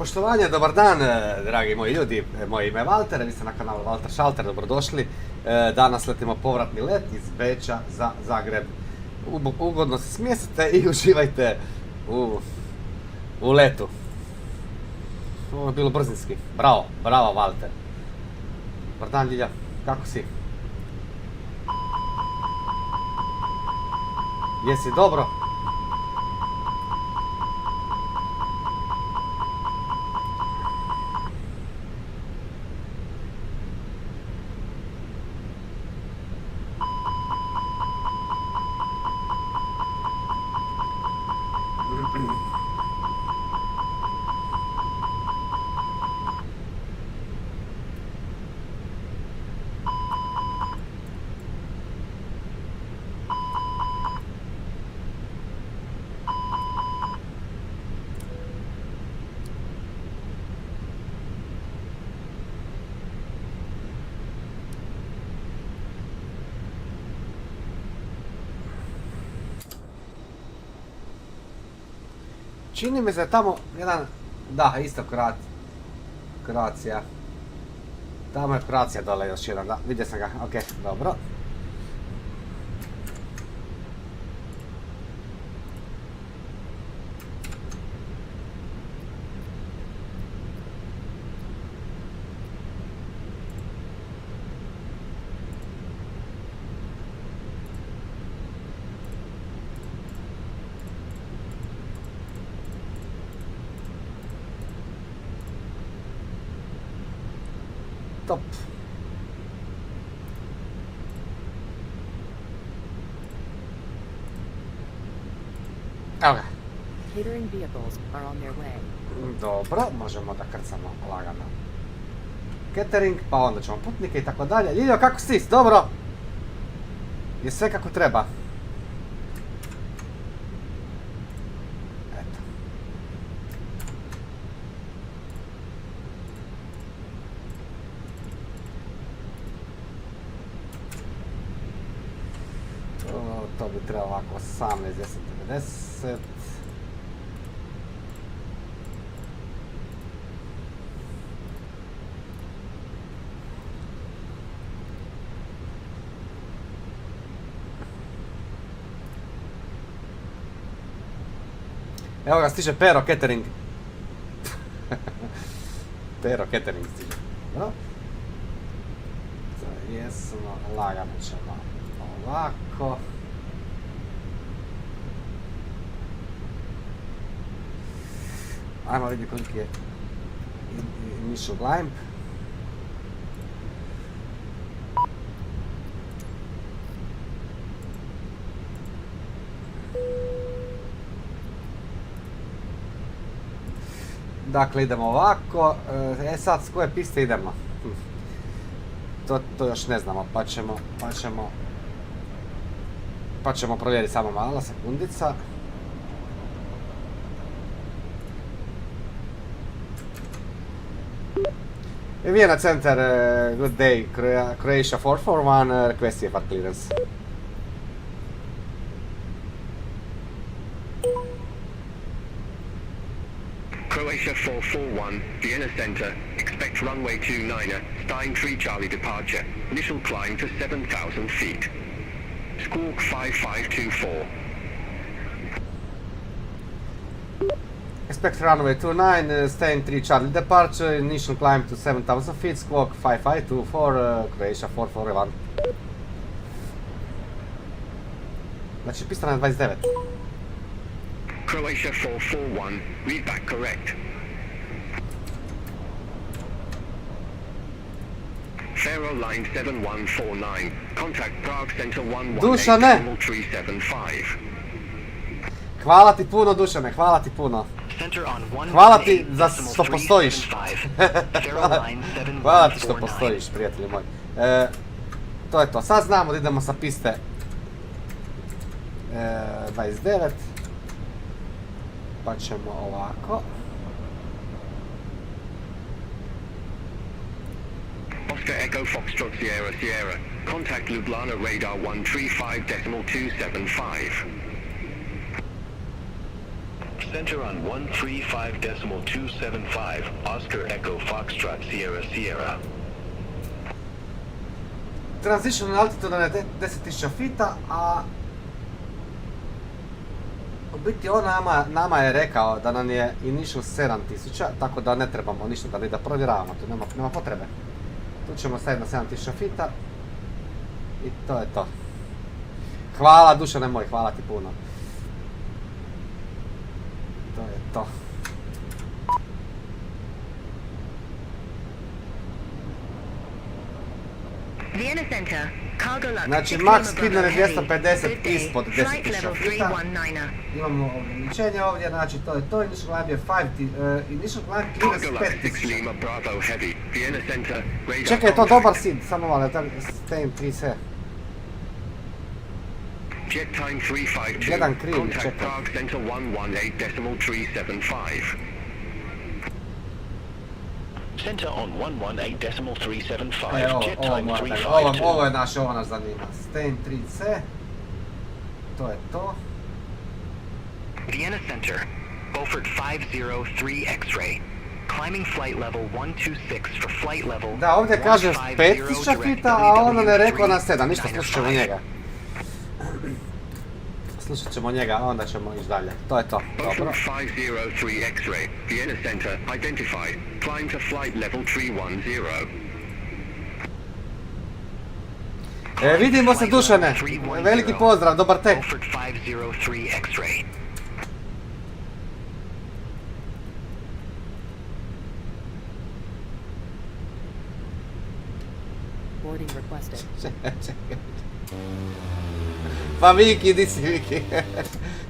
Poštovanje, dobar dan, dragi moji ljudi, moje ime je Valter, vi ste na kanalu Valter Šalter, dobrodošli. Danas letimo povratni let iz Beča za Zagreb. Ugodno se smjestite i uživajte u letu. Ovo je bilo brzinski, bravo Valter. Dobar dan Ljilja, kako si? Jesi dobro? Čini mi se tamo jedan, da, isto Croatia. Tamo je Croatia dole još jedan, da, vidio sam ga, ok, dobro. Top. Evo ga. Catering vehicles are on their way. Dobro, možemo da krcamo lagano. Catering, pa onda ćemo putnike i tako dalje. Ljiljo, kako si? Dobro? Je sve kako treba. Eto. To bi trebalo ovako 18, 10, 90. Evo ga, stiže Pero Catering. Pero Catering stiže. No. Jesmo, lagano ćemo ovako. Ajmo vidjeti koliki je initial climb. Dakle, idemo ovako. Sad, s koje piste idemo? To još ne znamo, pa ćemo provjeriti samo malo, sekundica. Vienna Center, good day, Croatia 441, request for clearance. Croatia 441, Vienna Center, expect runway 29er, Stein 3 Charlie departure, initial climb to 7,000 feet. Squawk 5524. Expect runway 29, Stein 3 Charlie departure, initial climb to 7,000 feet, squawk 5524, Croatia 441. Znači, pista na 29. Croatia 441, read back correct. Faro line 7149, contact Prague Center 118, Dušane! 375. Hvala ti puno, Dušane, hvala ti puno. Hvala ti za što postojiš. Hvala ti što postojiš, prijatelji moji. To je to, sad znamo da idemo sa piste 29. Pa ćemo ovako. Oscar Echo Foxtrot Sierra Sierra, contact Ljubljana radar 135.275. Center on 135.275, Oscar Echo Foxtrot Sierra Sierra. Transition altitude je 10.000 fita, a u biti on nama je rekao da nam je initial 7.000, tako da ne trebamo ništa da ni da provjeravamo, tu nema potrebe. Tu ćemo staviti na 7.000 fita i to je to. Hvala Dušane moj, hvala ti puno. To je to. Vienna Center, cargo lux. Znači, max speed nam je 250 ispod 10.000 fita. Imamo ograničenje ovdje, znači to je to. Initial climb je 5, initial climb clearance 5.000. Čekaj, je to dobar seed, samo malo, stay in 3C. Jet time 352. Gledam krivi, Contact čekaj. Prague Center 118.375. Center on 118.375, Evo, jet time 352. ovo je naš, ovo nas zanima. Stay in 3C. To je to. Vienna Center, Beaufort 503 X-ray. Climbing flight level 126 for flight level. Da, ovdje kaže 5.000 fita, a ono ne rekao na 7, ništa, slušat ćemo njega. Slušat ćemo njega, a onda ćemo ići dalje. To je to, dobro. Beaufort 503 X-ray, Vienna Center, identified. Climb to flight level 310. Vidimo se Dušane, veliki pozdrav, dobar tek. Beaufort 503 X-ray. Boarding requested. Pa Viki, di si Viki?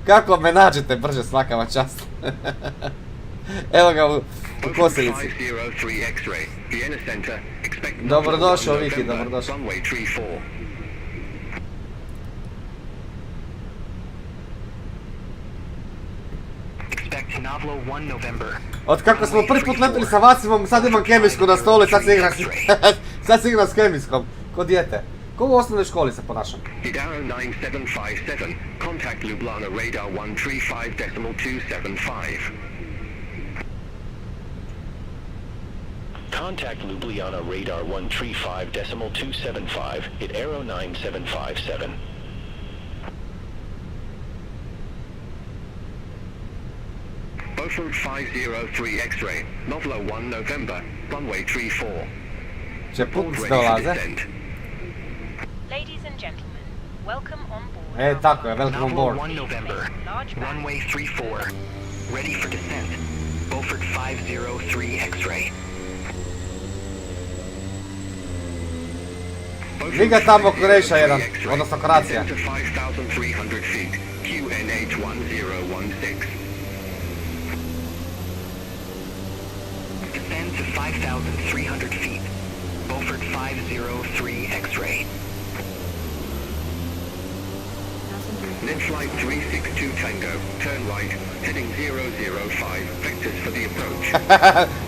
Kako me nađete brže, svaka vam čast. Evo ga u kosilici. Dobrodošao Viki, dobrodošao. Expect Navlo 1 November. Od kako smo prvi put letili sa Vasimom, sad imam kemijsku na stolu i sad se igram s kemijskom, ko dijete. Ko u osnovnoj školi se ponašam? Idaro 9757, contact Ljubljana radar 135.275. Contact Ljubljana radar 135.275, hit arrow 9757. Beaufort 503 X-ray, Novlo 1 November, runway 34. Će putnici dolaze. Ladies and gentlemen, welcome on board. Tako je, welcome on board. Navlo 1 November, runway 34. Ready for descent. Beaufort 503 X-ray. Vi ga tamo Croatia jedan, odnosno Croatia. Descent to 5,300 feet, QNH 1016. Descend to 5,300 feet. Beaufort 503 X-ray. Net flight 362 Tango, turn right, heading 005, vectors for the approach.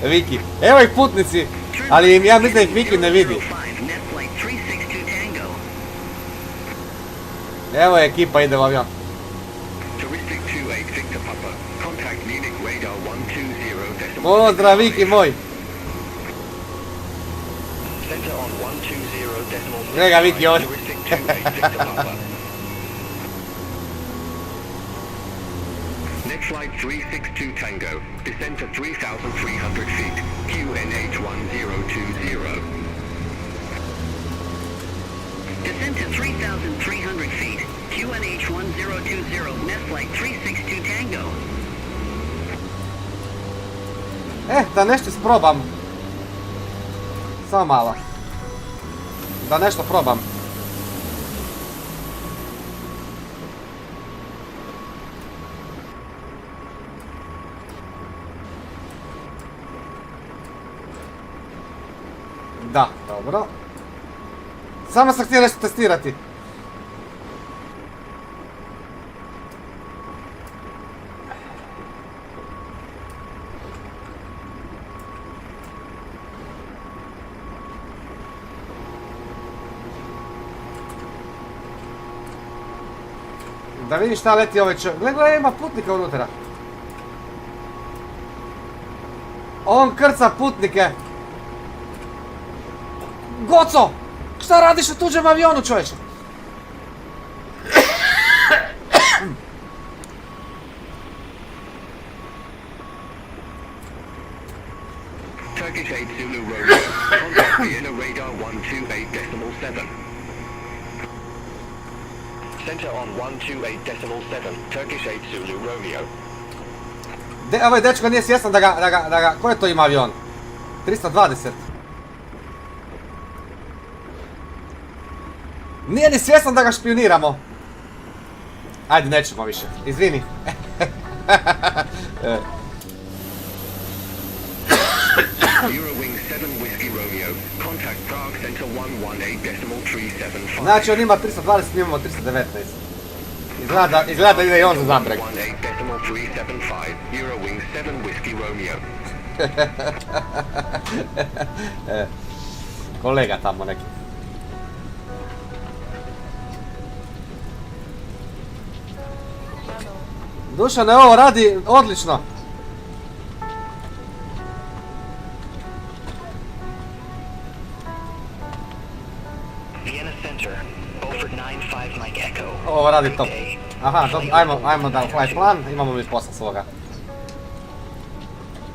Viki, evo ih putnici, ali ja mislim da ih Viki ne vidi. Net flight 362 Tango. Evo je ekipa, ide u avion. Touristic 28 Victor Papa, contact Munich radar 120. Pozdrav Viki moj. Center on 120.5. Gleda Viki ovdje. Touristic 28 Victor Papa. Net flight 362 Tango, descend to 3,300 feet, QNH 1020. Descent to 3,300 feet. QNH 1020. Net flight 362 Tango. Da nešto isprobam. Samo malo. Da nešto probam. Da, dobro. Samo sam htio nešto testirati. Da vidim šta leti ovaj čovjek. Gledaj, ima putnika unutra. On krca putnike. Goco! Šta radiš u tuđem avionu, čovječe? Turkish 8 Zulu Romeo. Contact Vienna radar 128.7. Center on 128.7, Turkish 8 Zulu Romeo. Ovaj dečko nije svjestan da ga... Koje to ima avion? 320. Nije ni svjestan da ga špioniramo. Ajde, nećemo više. Izvini. Eurowing 7 Whiskey Romeo. Contact Prague Center 118.375. Znači on ima 320, mi imamo 319. Izgleda da ide i on za Zagreb. 118.375. Eurowing 7 Whiskey Romeo. Kolega tamo neki. Dušane, ovo radi odlično. Vienna Center, Beaufort 95 Mike Echo. Ovo radi top. Aha, ajmo da flight plan, imamo mi posla svoga.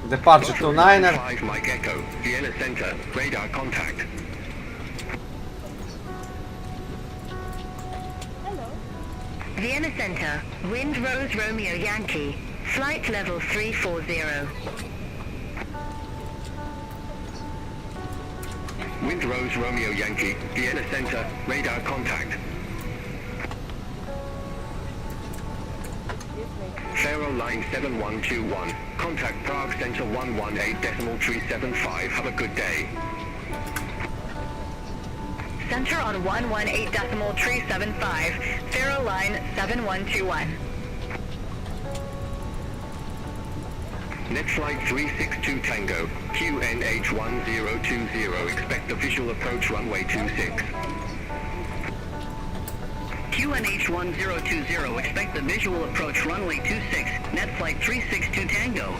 Departure to Niner. 5 Mike Echo. Vienna Center. Radar contact. Vienna Center, Wind Rose Romeo Yankee, flight level 340. Wind Rose Romeo Yankee. Vienna Center. Radar contact. Faro line 7121. Contact Prague Center 118.375. Have a good day. Center on 118.375, Faro line 7121. Next flight 362 Tango. QNH 1020. Expect the visual approach runway 26. QNH 1020, expect the visual approach runway 26, net flight 362 Tango.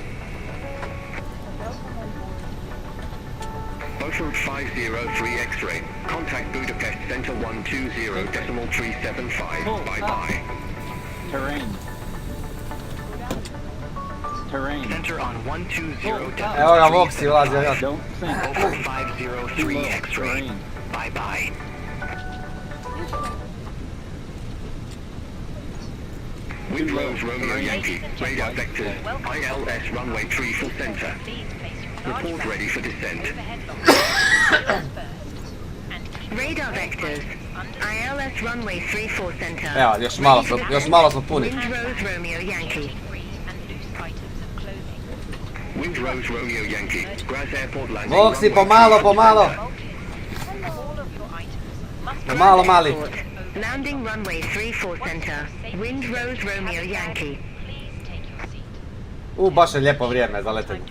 Beaufort 503 X-ray. Contact Budapest Center 120.375. Bye-bye. Terrain. Center on 120. Evo ga Voxi ulazi avion. Don't think. Beaufort 503 X-ray. Terrain. Bye bye. Wind Rose Romeo Yankee. Radar vectors. ILS runway 3 full center. Report ready for descent. Radar vectors, ILS runway 34 center. Evo, još malo smo puni. Wind Rose Romeo Yankee. Wind Rose Romeo Yankee. Graz Airport landing. Voxi, pomalo. Pomalo, mali. Landing runway 34 center. Wind Rose Romeo Yankee. Baš je lijepo vrijeme za letenje.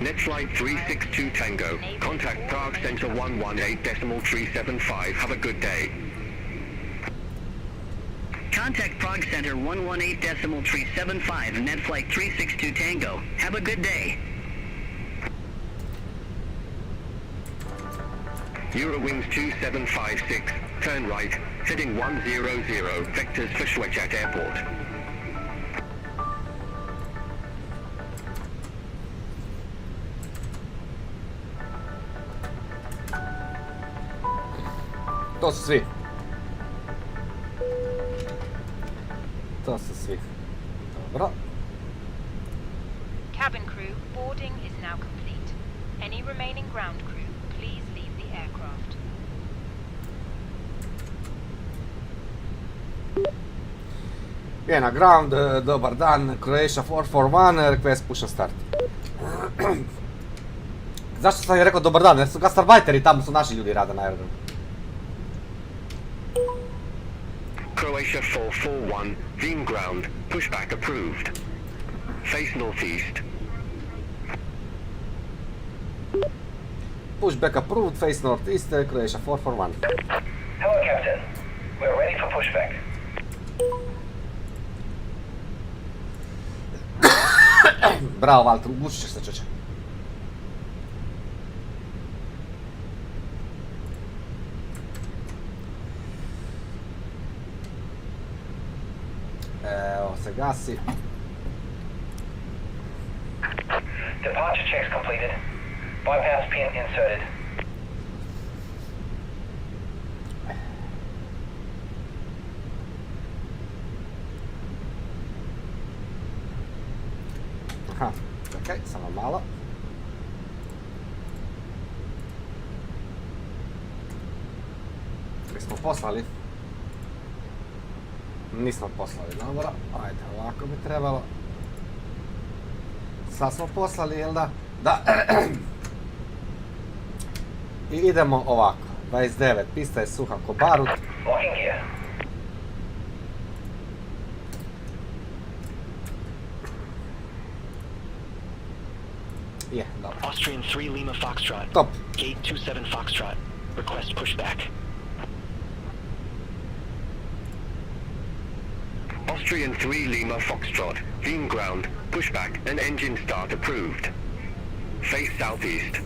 Next flight 362 Tango. Contact Prague Center 118.375. Have a good day. Contact Prague Center 118.375, net flight 362 Tango. Have a good day. Eurowings 2756. Turn right. Heading 100. Vectors for Schwechat Airport. To su svi. Dobro. Cabin crew, boarding is now complete. Any remaining ground crew, please leave the aircraft. Vienna ground, dobar dan, Croatia 441, request push and start. Zašto sam je rekao dobar dan? Jer su gastarbajteri, tamo su naši ljudi rade na aerodromu. Croatia 441, Vienna ground, pushback approved. Face northeast. Pushback approved, face northeast, Croatia 441. Hello, Captain. We're ready for pushback. Bravo, Valter, ugušit ćeš se, čeče. Evo se gasi. Departure checks completed. Bypass pin inserted. Aha, čekaj, samo malo. Mi smo poslali. Nismo poslali, dobro. Ajde, ovako bi trebalo. Sad smo poslali, jel da? Da. I idemo ovako. 29, pista je suha ko barut. Locking gear. Je, dobro. Austrian 3 Lima Foxtrot. Top. Gate 27 Foxtrot. Request pushback. Austrian 3 Lima Foxtrot, Wien ground, pushback and engine start approved. Face southeast.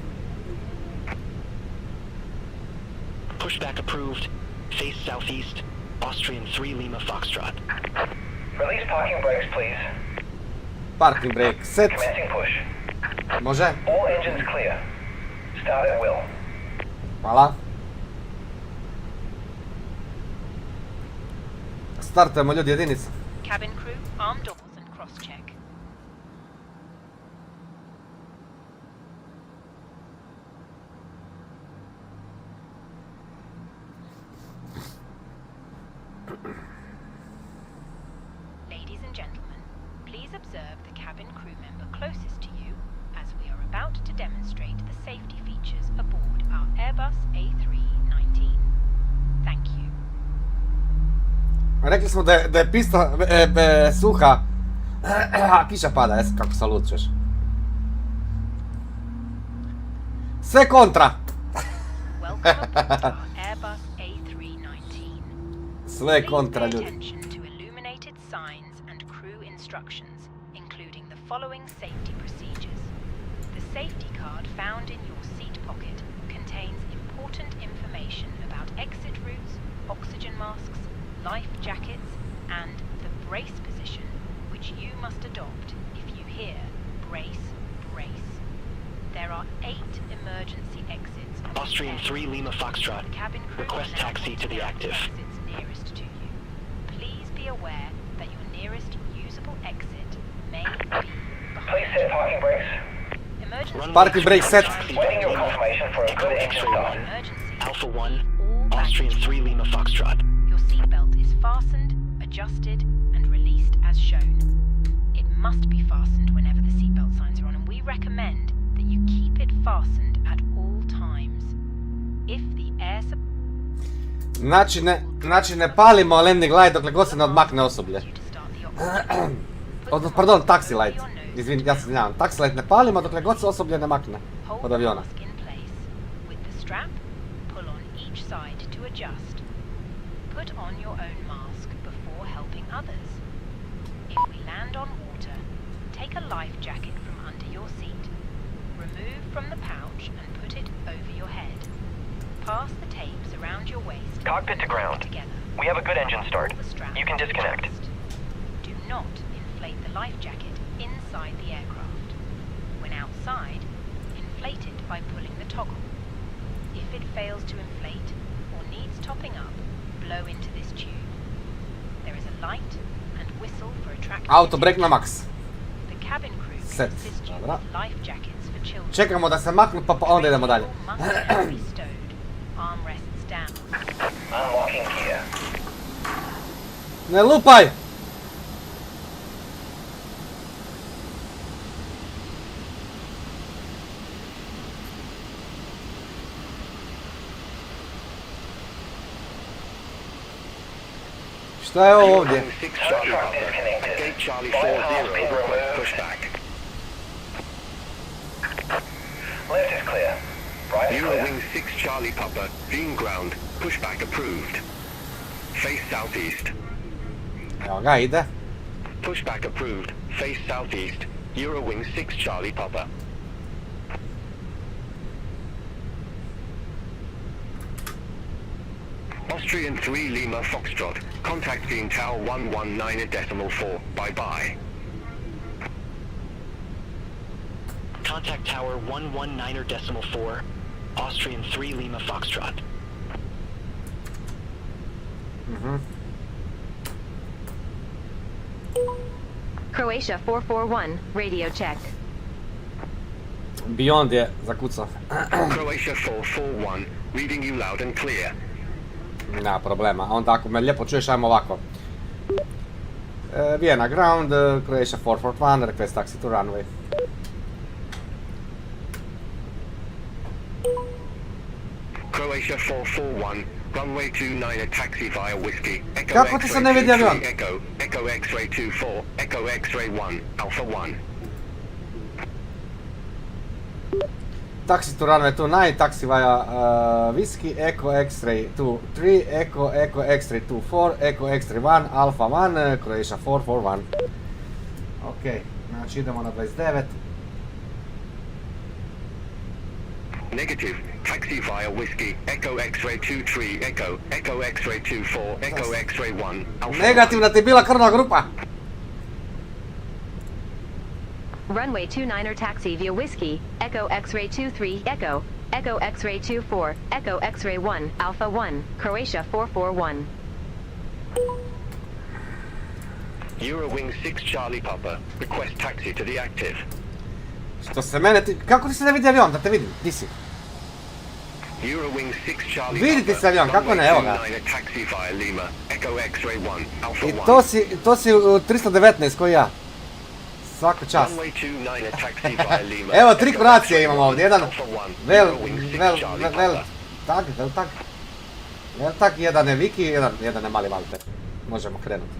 Pushback approved. Face southeast. Austrian 3 Lima Foxtrot. Release parking brakes, please. Parking brake set. Commencing push. Može? All engines clear. Start at will. Hvala. Startujemo ljudi jedinica. Cabin crew, arm doors and cross-check. Ladies and gentlemen, please observe the cabin crew member closest to you as we are about to demonstrate the safety features aboard our Airbus A319. Thank you. Rekli smo da je pista suha, a kiša pada, jes kako se lučeš. Sve kontra! Welcome aboard our Airbus A319. Sve kontra Please pay ljudi. attention to illuminated signs and crew instructions, including the following safety procedures. The safety card found in your seat pocket contains important information about exit routes, oxygen masks, life jackets, and the brace position, which you must adopt if you hear brace, brace. There are 8 emergency exits on the Austrian 3 Lima Foxtrot. The cabin crew Request will now taxi to the consider active. the exits nearest to you. Please be aware that your nearest usable exit may be Please behind set parking brakes. emergency. Runway Parking brake set. Waiting your confirmation for a Echo good engine X-ray start. 1. Emergency. Alpha 1. All Austrian baggage 3 Lima Foxtrot. Your seatbelt is fastened, adjusted, and released as shown. It must be fastened whenever the seatbelt signs are on, and we recommend that you keep it fastened at all times. If the air Znači ne palimo landing light dokle god se ne odmakne osoblje. you to start the oxygen. Odnosno, pardon, taxi light. Izvin, ja se izvinjavam. Taxi light ne palimo dokle god se osoblje ne makne Hold od the aviona. mask in place. With the strap, pull on each side to adjust. Put on your own mask before helping others. If we land on water, take a life jacket from under your seat. Remove from the pouch and put it over your head. Pass the tapes around your waist. Cockpit to ground. Together. We have a good engine start. Pull the strap You can to disconnect. adjust. Do not inflate the life jacket inside the aircraft. When outside, inflate it by pulling the toggle. If it fails to inflate or needs topping up, blow into this tube. There is a light and whistle for attracting Auto brake na max. The cabin crew can Set. assist you Dobra. with life jackets for children. Čekamo da se maknu pa onda idemo dalje. Must now be stowed. Armrests down. Unlocking gear. Ne lupaj! Šta je ovo ovdje? 6 Charlie Truck Papa, disconnected. gate Charlie Bypass 40, pin request removed. pushback. Left is clear. Right is Euro clear. wing 6 Charlie Papa, Wien ground, pushback approved. Face southeast. Evo ga, ide. Pushback approved. Face southeast. Eurowing 6 Charlie Papa. Austrian 3 Lima Foxtrot. Contact being Tower 119.4. Bye-bye. Contact Tower 119.4. Austrian 3 Lima Foxtrot. Croatia 441, radio check. Beyond je zakucao. Croatia 441, reading you loud and clear. Nema problema. Onda ako me lijepo čuješ, ajmo ovako. Vienna ground, Croatia 441, request taxi to runway. Croatia 441, runway 29 a taxi via whiskey. Echo Kako ti se ne vidi avion? Echo X-ray 24, Echo X-ray 1, Alpha 1. Taxi to runway 29, taxi via whiskey, Echo X-ray 23, Echo X-ray 24, Echo X-ray 1, Alpha 1, Croatia 441. Ok, znači idemo na 29. Negative, taxi via whiskey, Echo X-ray 23, Echo X-ray 24, Echo X-ray 1, Alpha 1. Negativna ti je bila krvna grupa. Runway 29er taxi via whiskey, Echo X-ray 23, Echo X-ray 24, Echo X-ray 1, Alpha 1, Croatia 441. Eurowing 6 Charlie Papa. Request taxi to the active. Što se mene ti... Kako ti se ne vidi avion? Da te vidim, di si? Eurowing 6 Charlie Vidi ti se avion, kako ne, evo ga. runway 29 a taxi via Lima, Echo X-ray 1, Alpha I 1. to si u 319 koji ja. Svaka čast. Runway 29 a taxi via Lima. Evo, 3 Croacije imamo ovdje, jedan Alpha 1, Eurowing 6 Charlie Papa. vel tag, jedan je Viki, jedan je mali Valter. Možemo krenuti.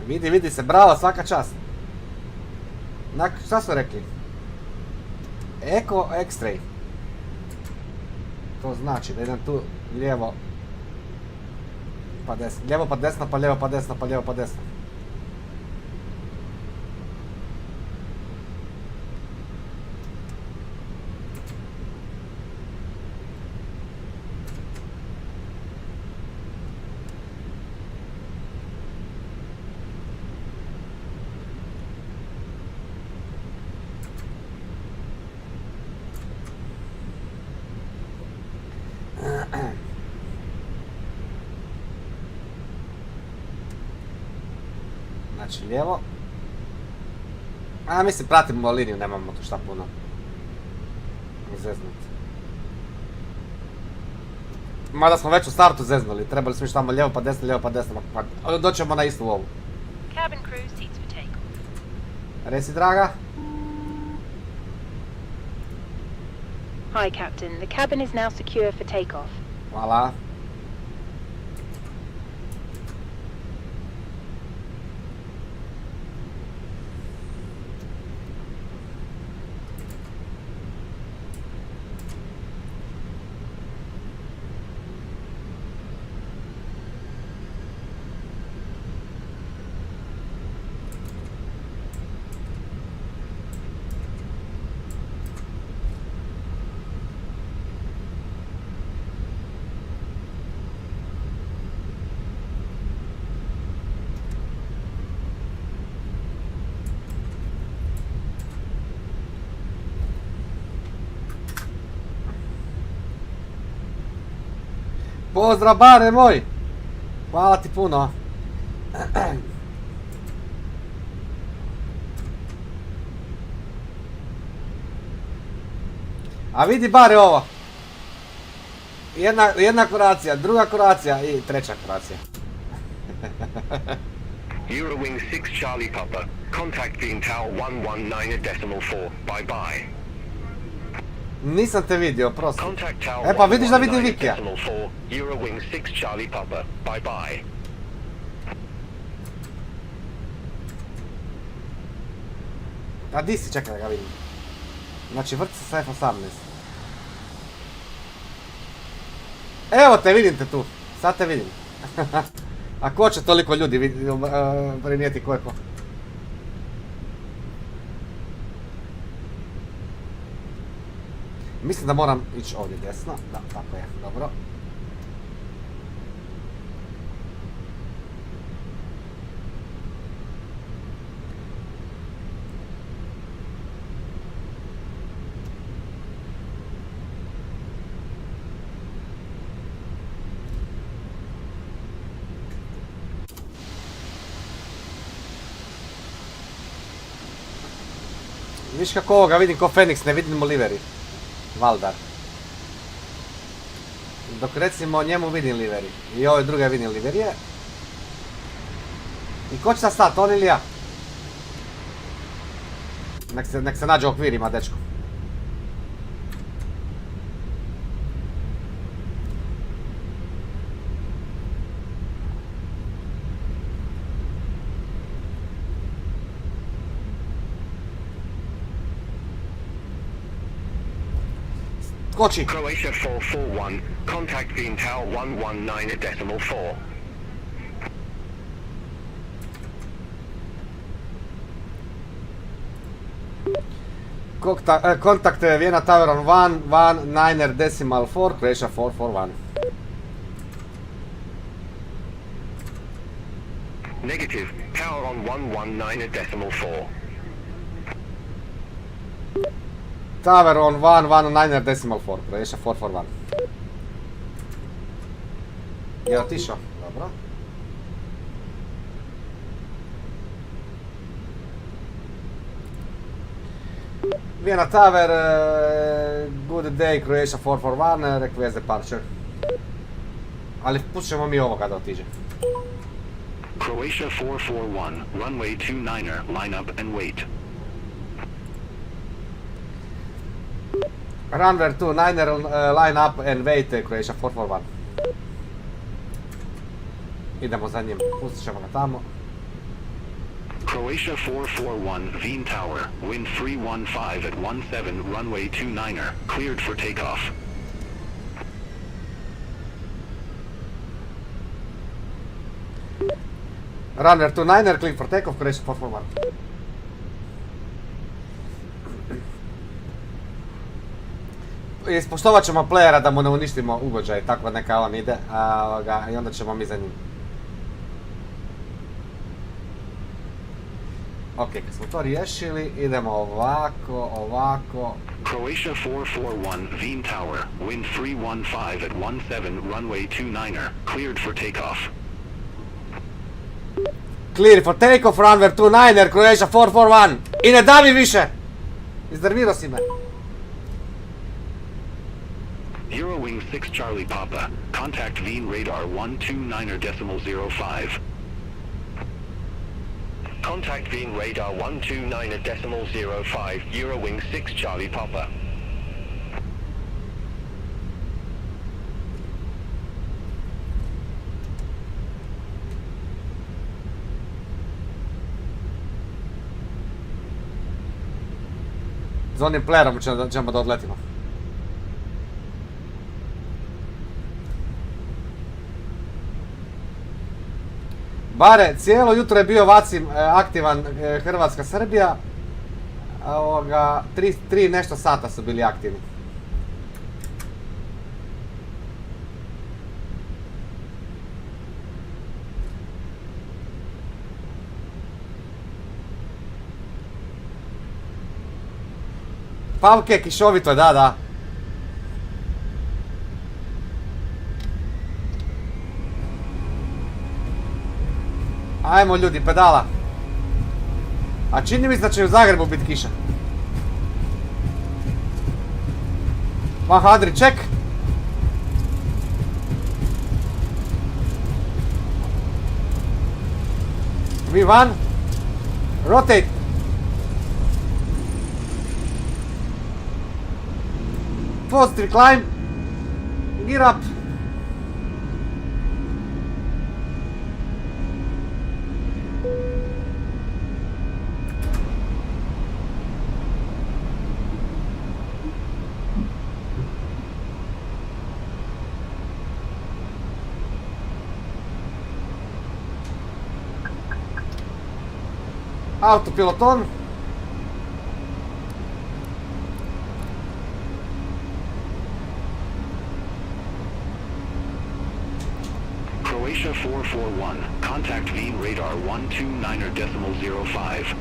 Vidi se, bravo, svaka čast. Šta su rekli? Echo X-ray. To znači da idem tu lijevo pa desno. Lijevo pa desno, pa lijevo pa desno, pa lijevo pa desno. Znači lijevo. Mislim pratimo liniju, nemamo tu šta puno zeznuti. Mada smo već u startu zeznuli, trebali smo ići tamo lijevo pa desno, pa doćemo na istu ovu. Cabin crew seats for takeoff. Resi draga. Hi, Captain. The cabin is now secure for takeoff. Hvala. Pozdrav bare moj! Hvala ti puno. A vidi bare ovo. Jedna Croatia, druga Croatia i treća Croatia. Eurowing 6 Charlie Papa, contact being Tower 119.4, bye bye. Nisam te vidio, prosto. Contact Tower E pa vidiš da vidim Vikija. 119.4, Eurowing 6 Charlie Papa. Bye bye. A di si, čekaj da ga vidim. Znači vrti se sa F18. Evo te, vidim te tu. Sad te vidim. A ko će toliko ljudi primijeti ko je ko? Mislim da moram ići ovdje desno. Da, tako je, dobro. Viš kako ovoga vidim ko Feniks, ne vidim livery. Valdar. Dok recimo njemu vidim livery. I ove druge vidim liverije. I ko će sad stati, on ili ja? Nek se nađe u okvirima, dečko. Skoči! Croatia 441, contact Vienna 119.4. Contact Vienna Tower on 119.4, Croatia 441. Negative, tower on 119.4. Tower on 119.4, Croatia 441. Je otišao? Dobro. Vienna Tower, good day, Croatia 441, request departure. Ali pustit ćemo mi ovoga da otiđe. Croatia 441, runway 29er, line up and wait. Runway 29er, line up and wait, Croatia 441. Idemo za njim, pustit ćemo ga tamo. Croatia 441, Vienna Tower, wind 315 at 17, runway 29er, cleared for takeoff. Runway 29er, cleared for takeoff, Croatia 441. Ispoštovat ćemo playera da mu ne uništimo ugođaj, tako neka on ide, i onda ćemo mi za njim. Ok, kad smo to riješili, idemo ovako. Croatia 441, Vienna Tower, wind 315 at 17, runway 29er, cleared for takeoff. Clear for takeoff, runway 29er, Croatia 441. I ne davi više! Iznervirao si me. Eurowing 6 Charlie Papa, contact Vienna radar 129.05. Contact Vienna radar 129.05, Eurowing 6 Charlie Papa. Z onim playerom ćemo da odletimo. Bare, cijelo jutro je bio Vacim aktivan Hrvatska-Srbija. Tri nešto sata su bili aktivni. Pavke, kišovito, da. Ajmo ljudi, pedala. A čini mi se da će u Zagrebu biti kiša. 100, check. V1. Rotate. Positive climb. Gear up. Autopilot on. Croatia 441, contact Wien radar 129.05.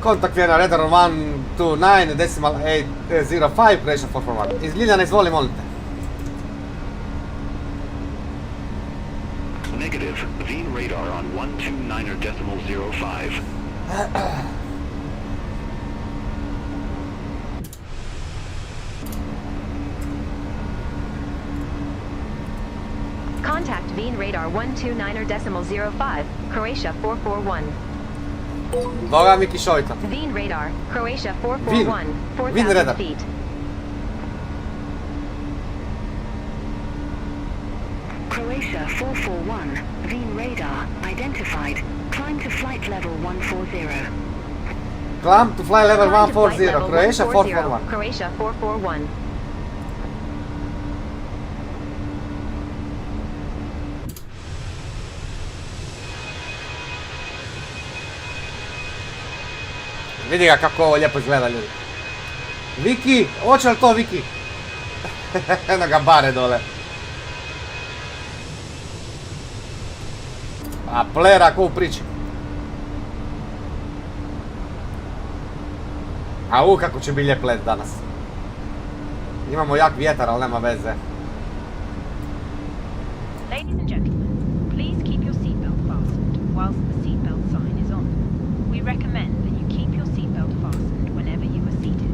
Kontakt Vienna radar 129.805, Croatia 441. Ljiljana, izvoli, molim te. Negative, Wien radar on 129.05. Contact Wien radar 129.05, Croatia 441. Boga mi kišovito. Wien radar, Croatia 441, Wien radar. 4,000 feet. Croatia 441, Wien radar, identified. Climb to flight level 140. Climb to fly level Climb to flight 140, level Croatia 140, 441. Croatia 441. Vidi ga kako ovo lijepo izgleda, ljudi. Viki, hoće li to Viki? Eno ga bare dole. A plera ko u priči. A kako će biti lijep let danas. Imamo jak vjetar, ali nema veze. Ladies and gentlemen, please keep your seatbelt fastened whilst the seatbelt sign is on. We recommend that you keep your seatbelt fastened whenever you are seated.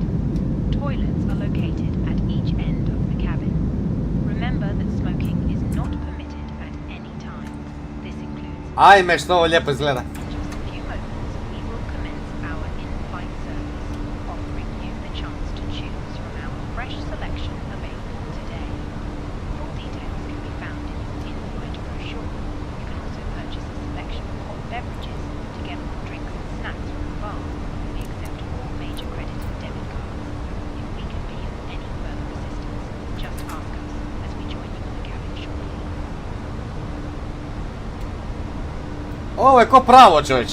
Toilets are located at each end of the cabin. Remember that smoking is not permitted at any time. This includes Ajme, što ovo lijepo izgleda. in just a few moments we will commence our in-flight service, offering you the chance to choose from our fresh selection available today. Full details can be found in your in-flight brochure. You can also purchase a selection of hot beverages together with drinks and snacks from the bar. We accept all major credit and debit cards. If we can be of any further assistance, just ask us as we join you in the cabin shortly. Ovo je ko pravo, čovječ.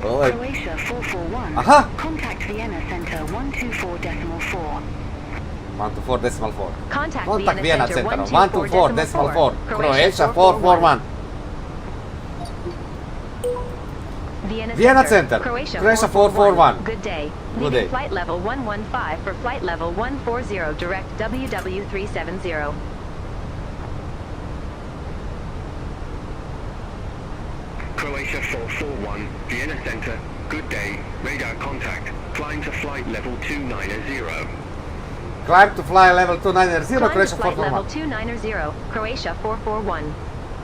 Ovo je... Croatia 441. Aha! Contact Vienna Center 124.4. 124.4. Contact Kontakt Vienna Vienna Center Center 124.4. 124.4. Croatia 441. Vienna Center, Croatia Croatia 441. 441. Good day. Good Leaving day. flight level 115 for flight level 140 direct WW370. Croatia 441, Vienna Center, good day, radar contact, climb to flight level 290. Climb to fly level 290, Climb to Croatia flight level 441. 290, Croatia 441.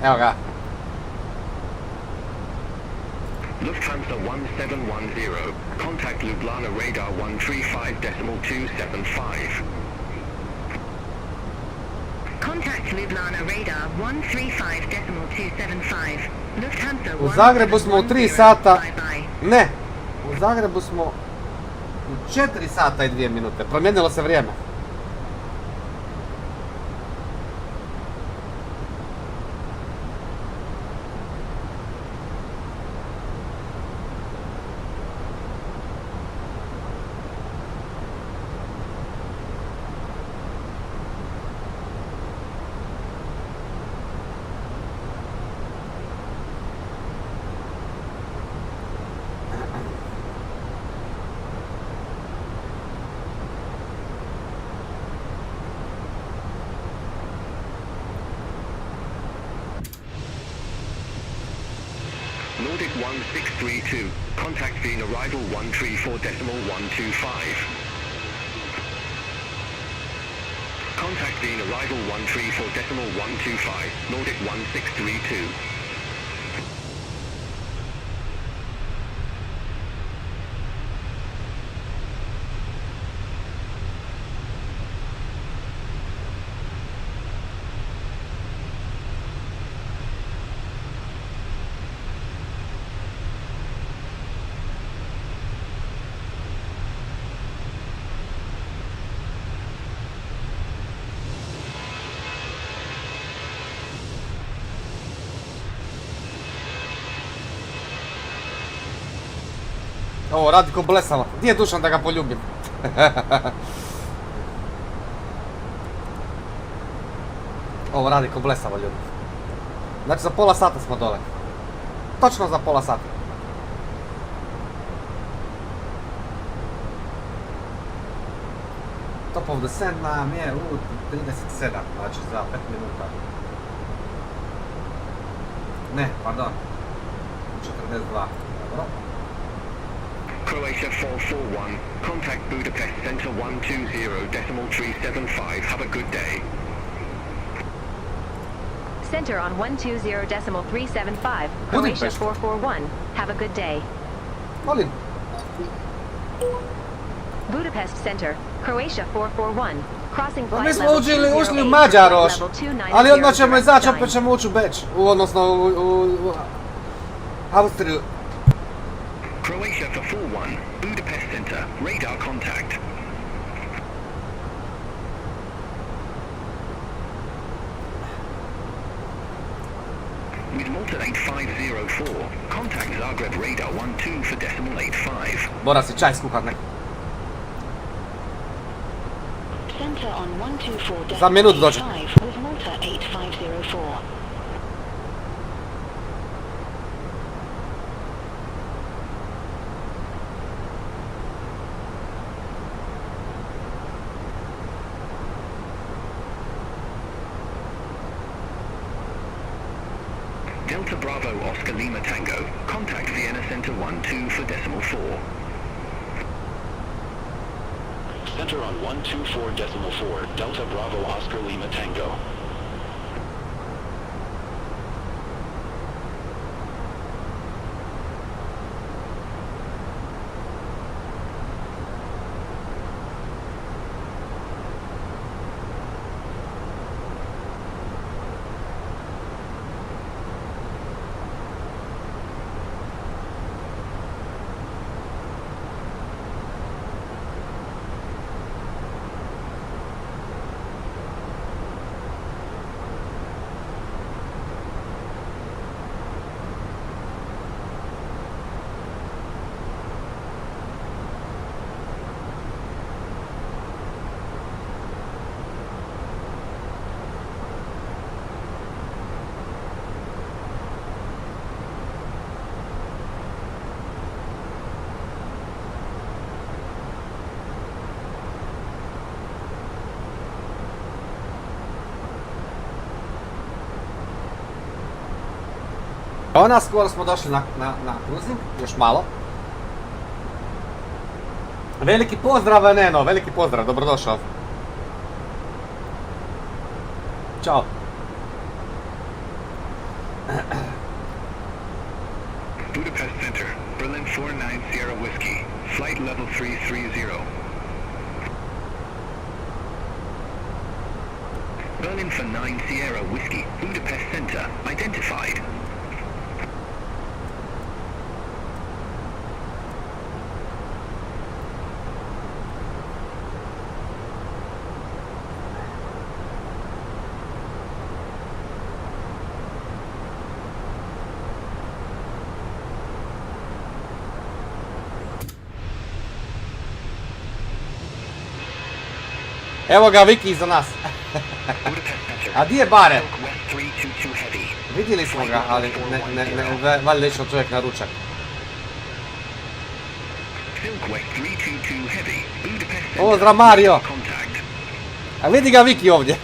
Evo ga. Lufthansa 1710, contact Ljubljana radar 135.275. Contact Ljubljana radar 135.275. Lufthansa U Zagrebu smo u 3 sata... Bye bye. Ne, u Zagrebu smo u 4 sata i 2 minute. Promijenilo se vrijeme. Nordic 1632, contact being arrival 134.125. Contact being arrival 134.125, Nordic 1632. Ovo radi ko blesava. Gdje je Dušan da ga poljubim? Ovo radi ko blesava, ljudi. Znači za pola sata smo dole. Točno za pola sata. Top of descent nam je u 37, znači za 5 minuta. Ne, pardon. 42, dobro. Croatia 441, contact Budapest Center 120.375. Have a good day. Center on 120.375, Croatia 441. Have a good day. Molim. Budapest Center, Croatia 441. Crossing Pa flight mi smo level ušli u 208, Mađaroš, level 290 ali odmah ćemo direct izaći, line. opet ćemo ući u Beč, odnosno u Austriju. Croatia for 41, Budapest Center, radar contact. With Malta 8504, contact Zagreb radar 12 for decimal 85. Mora si čaj skuhat neko. Center on 124.85 Za minut dođe. with Malta 8504. Delta Bravo Oscar Lima Tango, contact Vienna Center 12 for decimal 4. Center on 124.4, Delta Bravo Oscar Lima Tango. Evo nas, skoro smo došli na cruising, još malo. Veliki pozdrav, Neno, veliki pozdrav, dobrodošao. Ćao. Budapest Center, Berlin 49 Sierra Whiskey, flight level 330. Berlin for 9 Sierra Whiskey, Budapest Center, identified. Evo ga Viki iza nas. A di je Bare? West 322 heavy. Vidjeli smo ga, ali valjda išao čovjek na ručak. Silkway 322 heavy, Budapest Center. Pozdrav Mario! Contact. A vidi ga Viki ovdje.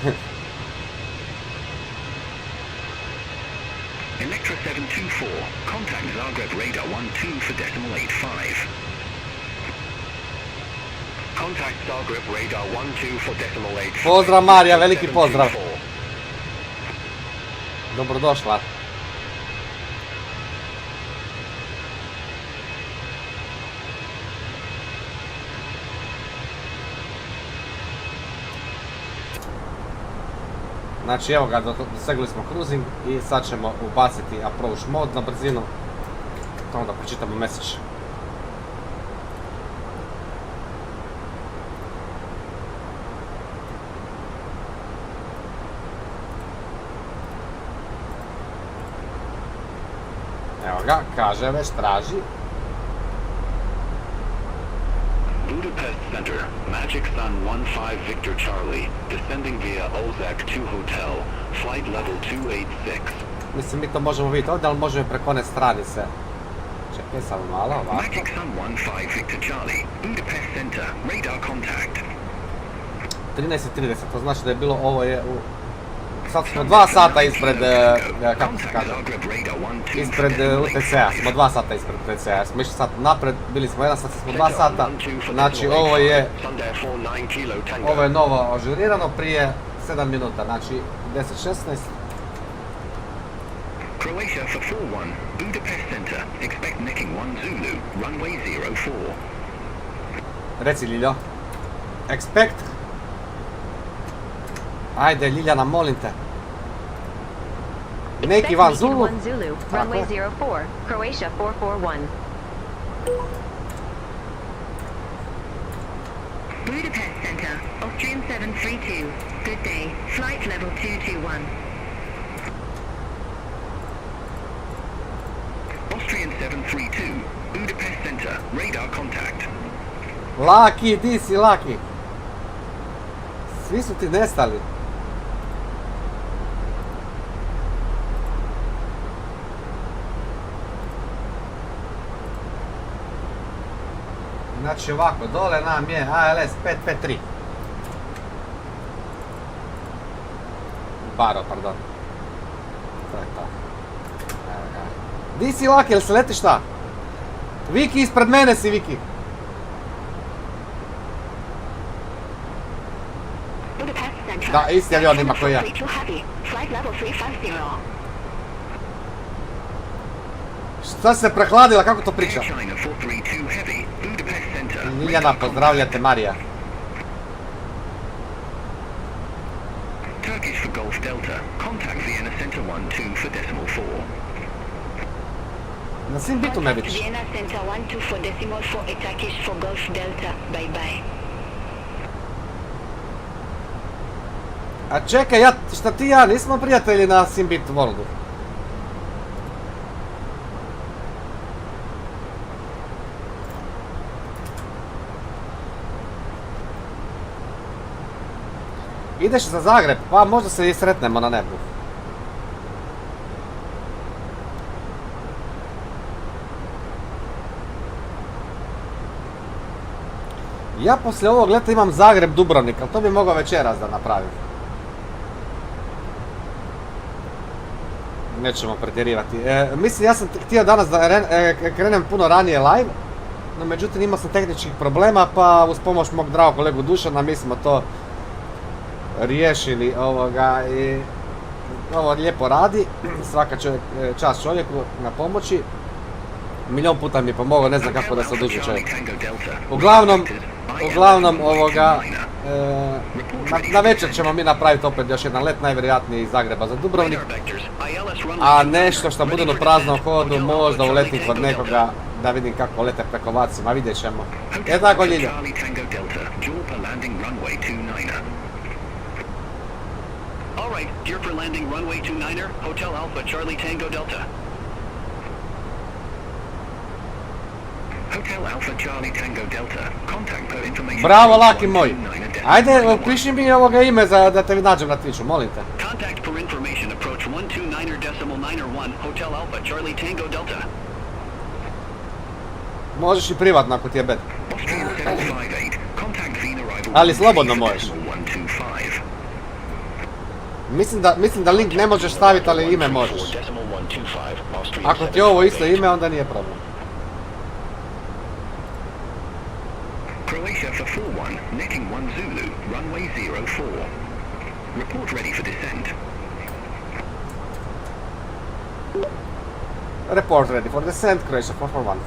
Electra 724, contact Zagreb radar 12 for decimal 85. Contact Zagreb radar 12 for decimal 85. Pozdrav Marija, veliki pozdrav. Dobrodošla. Znači evo ga, dosegli smo cruising i sad ćemo ubaciti approach mode na brzinu. Tamo da pročitamo message. Evo ga, kaže već, traži. Budapest Center, Magic Sun 15 Victor Charlie, descending via Ozak 2 Hotel, flight level 286. Mislim, mi to možemo vidjeti ovdje, ali možemo preko one stranice. Čekaj, samo malo, ovako. Magic Sun 15 Victor Charlie, Budapest Center, radar contact. 13:30, to znači da je bilo, ovo je u... Sad smo 2 sata ispred, kako se kaže, ispred UTC-a, smo 2 sata ispred UTC-a, smo išli sat napred, bili smo 1 sat, smo 2 sata, znači ovo je novo ažurirano prije 7 minuta, znači 10:16. Croatia for 41, Budapest Center, expect necking 1 Zulu, runway 04. Reci Ljiljo, expect. Ajde Ljiljana, molim te. Neki van Zulu. Runway 04, Croatia 441. Budapest Center, Austrian 732. Good day. Flight level 221. Austrian 732, Budapest Center, radar contact. Laki, di si Laki? Svi su ti nestali. Znači ovako, dole nam je ALS 553. Baro, pardon. To je to. Di si Laki, jel se leti šta? Viki, ispred mene si Viki. Da, isti avion ima koji ja. Šta se prehladila, kako to priča? Ljiljana, pozdravljate Marija. Turkish for Golf Delta, contact Vienna Center 12 for decimal 4. Na svim bitu me vidiš. Vienna Center 12 for decimal 4, Turkish for Golf Delta, bye bye. A čekaj, šta ti ja, nismo prijatelji na Simbit Worldu. Ideš za Zagreb, pa možda se i sretnemo na nebu. Ja poslije ovog leta imam Zagreb Dubrovnik, ali to bi mogao večeras da napravim. Nećemo pretjerivati. Mislim, ja sam htio danas da krenem puno ranije live, no međutim imao sam tehničkih problema, pa uz pomoć mog dragog kolegu Dušana mi smo to riješili i ovo lijepo radi, svaka čast čovjeku na pomoći. Milion puta mi je pomogao, ne znam kako da se oduži čovjek. Uglavnom, na večer ćemo mi napraviti opet još jedan let, najvjerojatnije iz Zagreba za Dubrovnik. A nešto što bude na praznom hodu, možda uletim kod nekoga da vidim kako lete preko vacima, vidjet ćemo. Tako Ljiljo. All right, here for landing runway 29er, Hotel Alpha Charlie Tango Delta. Hotel Alpha Charlie Tango Delta. Contact per information. Bravo, Laki moj. Ajde, piši mi ovoga ime da te nađem na Twitchu, molim te. Contact per information approach 129.901 Hotel Alpha Charlie Tango Delta. Možeš i privatno ako ti je bed. Austrian 758. Contact Vienna arrival. Ali slobodno možeš. 125. Mislim da link ne možeš staviti, ali ime možeš. Ako ti je ovo isto ime, onda nije problem. Croatia for 41, necking 1 Zulu, runway 04. Report ready for descent. Report ready for descent, Croatia 441.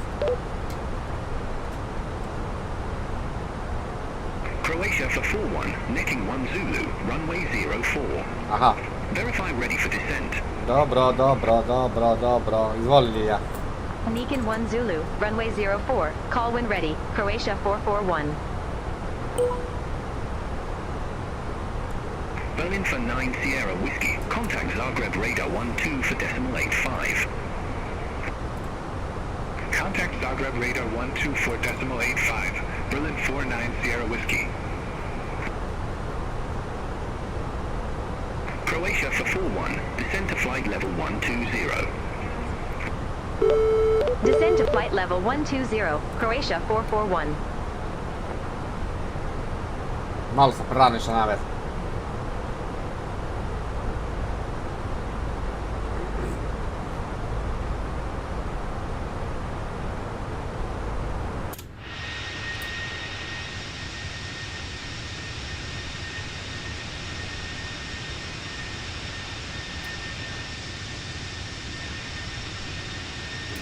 Croatia for 41, necking 1 Zulu, runway 04. Aha. Verify ready for descent. Dobro. Izvoli Lija. Nekin 1 Zulu, runway 04, call when ready, Croatia 441. Berlin for 9 Sierra Whiskey, contact Zagreb radar 12 for decimal 85. Contact Zagreb radar 12 for decimal 85. Berlin 49 Sierra Whiskey. Croatia for 41, descend to flight level 120. Descend to flight level 120, Croatia 441. Malo sam prerano išao na vez.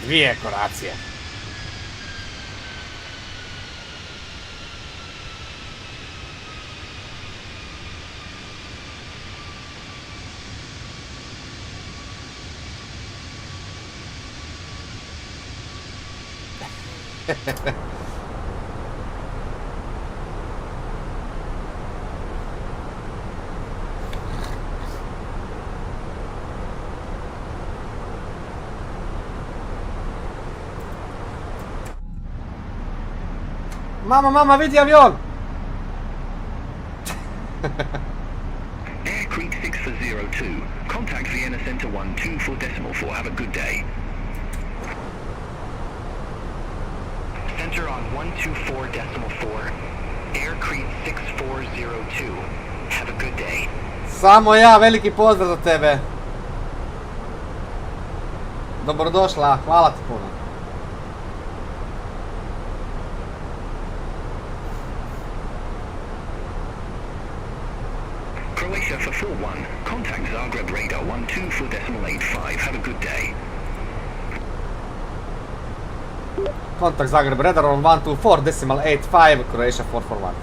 Dvije koracije. Mama, vidi avion! Air Creek 6402, contact Vienna Center 124.4, have a good day. Center on 124.4. Air Creek 6402. Have a good day. Samo ja, veliki pozdrav za tebe. Dobrodošla, hvala ti puno. Croatia for 41, contact Zagreb radar 124.85, have a good day. Contact Zagreb radar on 124.85, Croatia 441.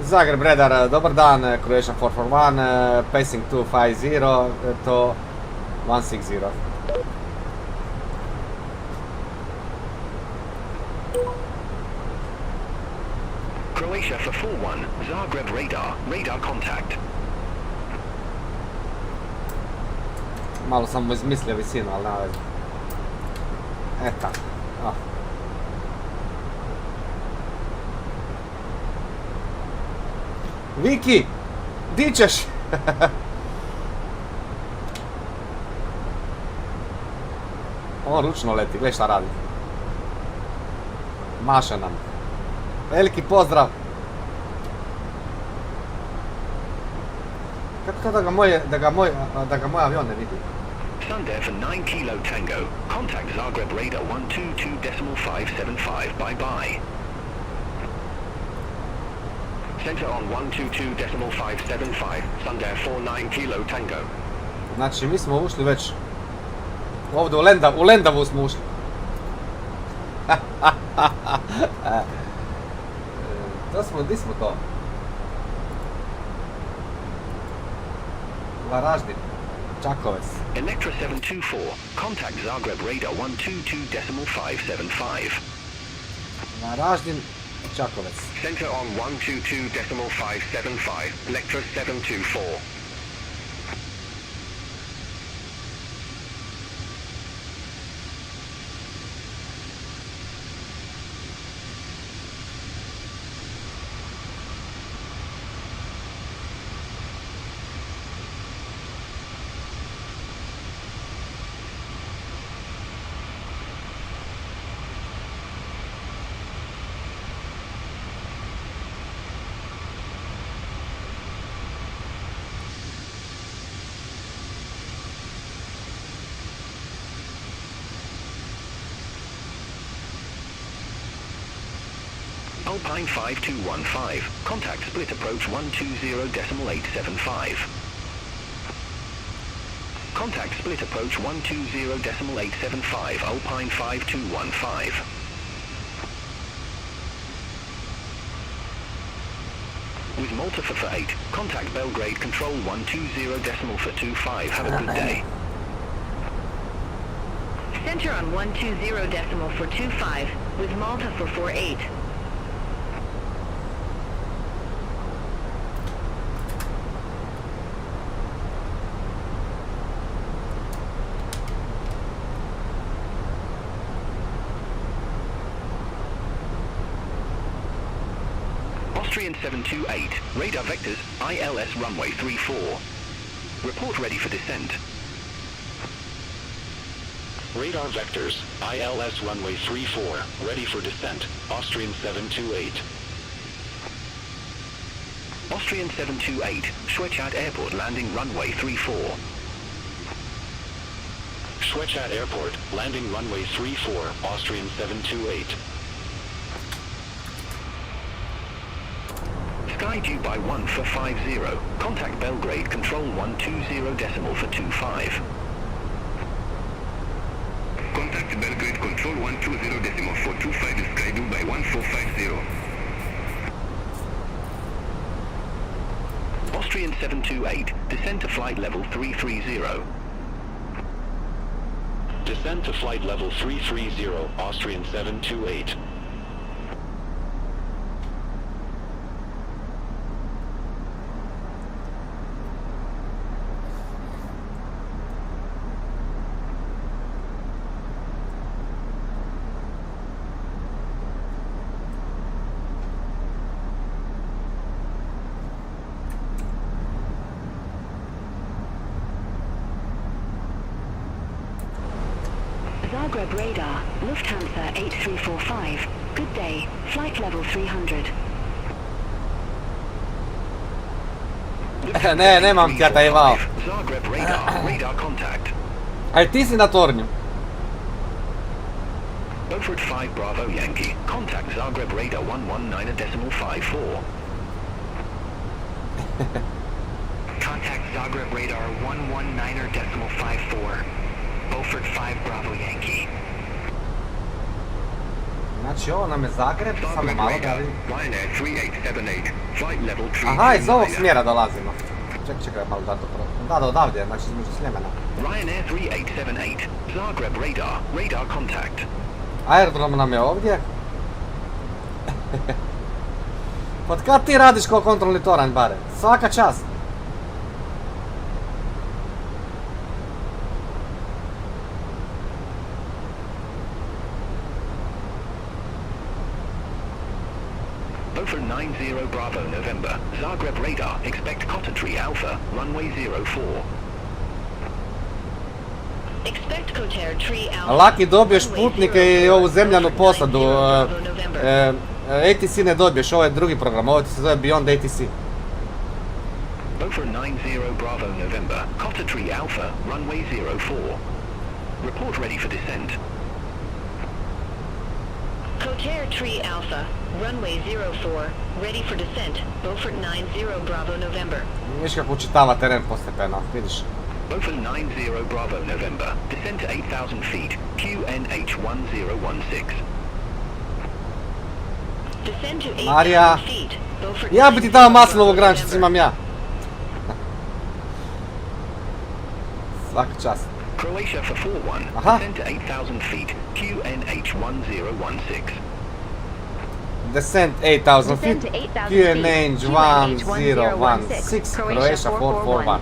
Zagreb radar, dobar dan, Croatia 441, pacing 250 to 160. Croatia for 41, Zagreb radar contact. Malo sam mu izmislio visinu, ali nema veze. Eto. Viki! Di ćeš? On ručno leti, gledaj šta radi. Maše nam. Veliki pozdrav! Kako to da ga moj avion ne vidi? Sunday for 9 Kilo Tango, contact Zagreb radar 122.575, bye bye. Center on 122.575, Sunday for 9 Kilo Tango. Znači mi smo ušli već. Ovdje u Lendavu smo ušli. Di smo to? Varaždin, Čakovec. Electra 724, contact Zagreb radar 122.575. Varaždin, Čakovec. Center on 122.575, Electra 724. Alpine 5215, contact split approach 120.875. Contact split approach 120.875, Alpine 5215. With Malta for 8, contact Belgrade control 120.25, have a good day. Center on 120.25, with Malta for 48. Austrian 728, radar vectors, ILS runway 34. Report ready for descent. Radar vectors, ILS runway 34, ready for descent, Austrian 728. Austrian 728, Schwechat Airport landing runway 34. Schwechat Airport, landing runway 34, Austrian 728. Sky due by 1 for 50. Contact Belgrade control 120 decimal for 25. Contact Belgrade control 120 decimal for 25 is sky due by 1450. Austrian 728, descend to flight level 330. Descend to flight level 330, Austrian 728. Zagreb radar, Lufthansa 8345. Good day, flight level 300. Ne, nemam ti ja taj val. Zagreb radar, radar contact. Aj ti si na tornju. Beaufort 5 Bravo Yankee, contact Zagreb radar 119.54. Contact Zagreb radar 119.54. Beaufort 5 Bravo Yankee. Znači ovo nam je Zagreb, samo malo da vidim. Ryanair 3878, flight level 329. Aha, iz ovog smjera dolazimo. Čekaj malo da to prvo. Da, odavdje, znači između Sljemena. Ryanair 3878, Zagreb radar, radar contact. Aerodrom nam je ovdje. Pod kad ti radiš kao kontrolni toranj bare? Svaka čast. Beaufort 90 Bravo November, Zagreb radar, expect Cottertree Alpha, runway 04. Expect Cotter Tree Alpha. Laki dobiješ putnike i ovu zemljanu posadu. ATC ne dobiješ, ovo je drugi program, ovo ti se zove Beyond ATC. Beaufort 90 Bravo November, Cottertree Alpha, runway 04. Report ready for descent. Cotter Tree Alpha, runway 04, ready for descent, Beaufort 90 Bravo November. Viš kako učitava teren postepeno, vidiš. Beaufort 90 Bravo November, descend to 8,000 feet, QNH 1016. Descend to 8,000 Marija, feet, Beaufort ja bi ti dao maslovu grančicu, imam ja. Svaka čast. Croatia for 41, Aha. descend to 8,000 feet, QNH 1016. Descent 8,000 Descend feet, to 8,000 QNH feet, 1016, Croatia 441.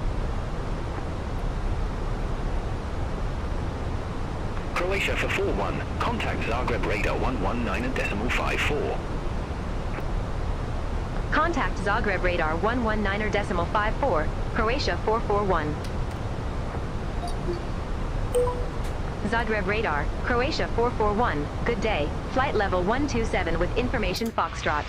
Croatia for 41, contact Zagreb radar 119.54. Contact Zagreb radar 119.54, Croatia 441. Zagreb radar, Croatia 441, good day, flight level 127 with information Foxtrot.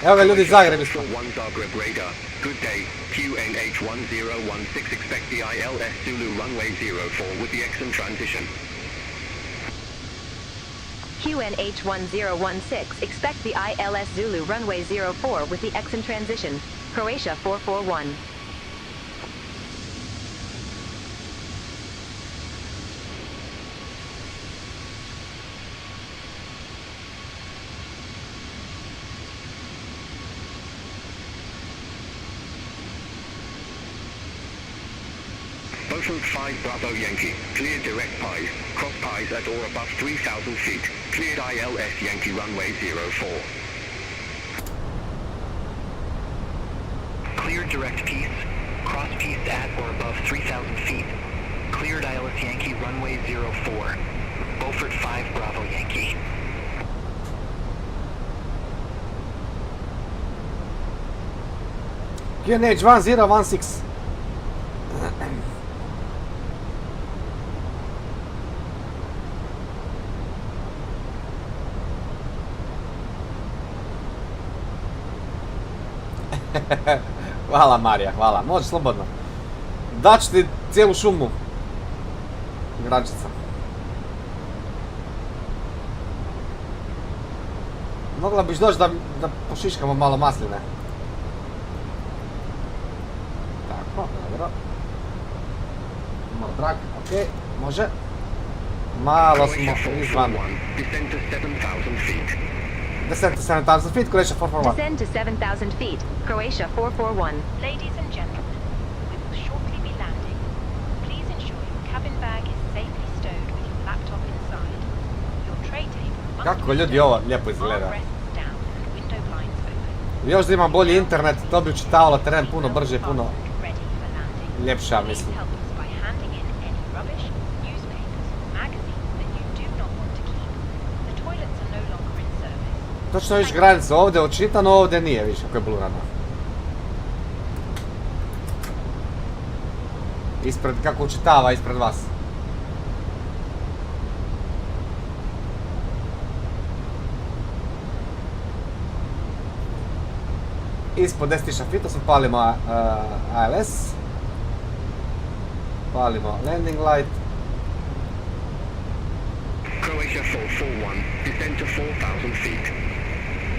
Evo ga ljudi iz Zagreba isto. 1 Zagreb radar, good day, QNH 1016, expect the ILS Zulu runway 04 with the exit transition. QNH 1016, expect the ILS Zulu runway 04 with the exit transition, Croatia 441. Beaufort 5 Bravo Yankee, cleared direct pies, cross pies at or above 3,000 feet, cleared ILS Yankee runway 04. Cleared direct piece, cross piece at or above 3,000 feet. Cleared ILS Yankee runway 04. Beaufort 5 Bravo Yankee. QNH 1016. Hvala Marija, hvala. Može slobodno. Daću ti cijelu šumu. Grančica. Mogla biš doći da pošiškamo malo masline. Tako, dobro. Malo drag, okej, može. Malo smo izvan. Descend to 7,000 feet, Croatia 441. Descend to 7,000 feet, Croatia 441. Ladies and gentlemen, we will shortly be landing. Please ensure your cabin bag is safely stowed with your laptop inside. Your tray table must Kako be ljudi ovo stowed, lijepo izgleda. armrests down and window blinds open. Još da imam bolji internet, to bi učitavalo teren puno brže i puno Ready for landing. ljepše, ja Please mislim. help us by handing in any rubbish, newspapers, magazines that you do not want to keep. The toilets are no longer in service. Točno viš granica, ovdje je očitano, ovdje nije, viš kako je blurano. Ispred, kako učitava ispred vas. Ispod 10.000 fita sad palimo ALS. Palimo landing light. Croatia 441, descend to 4,000 feet.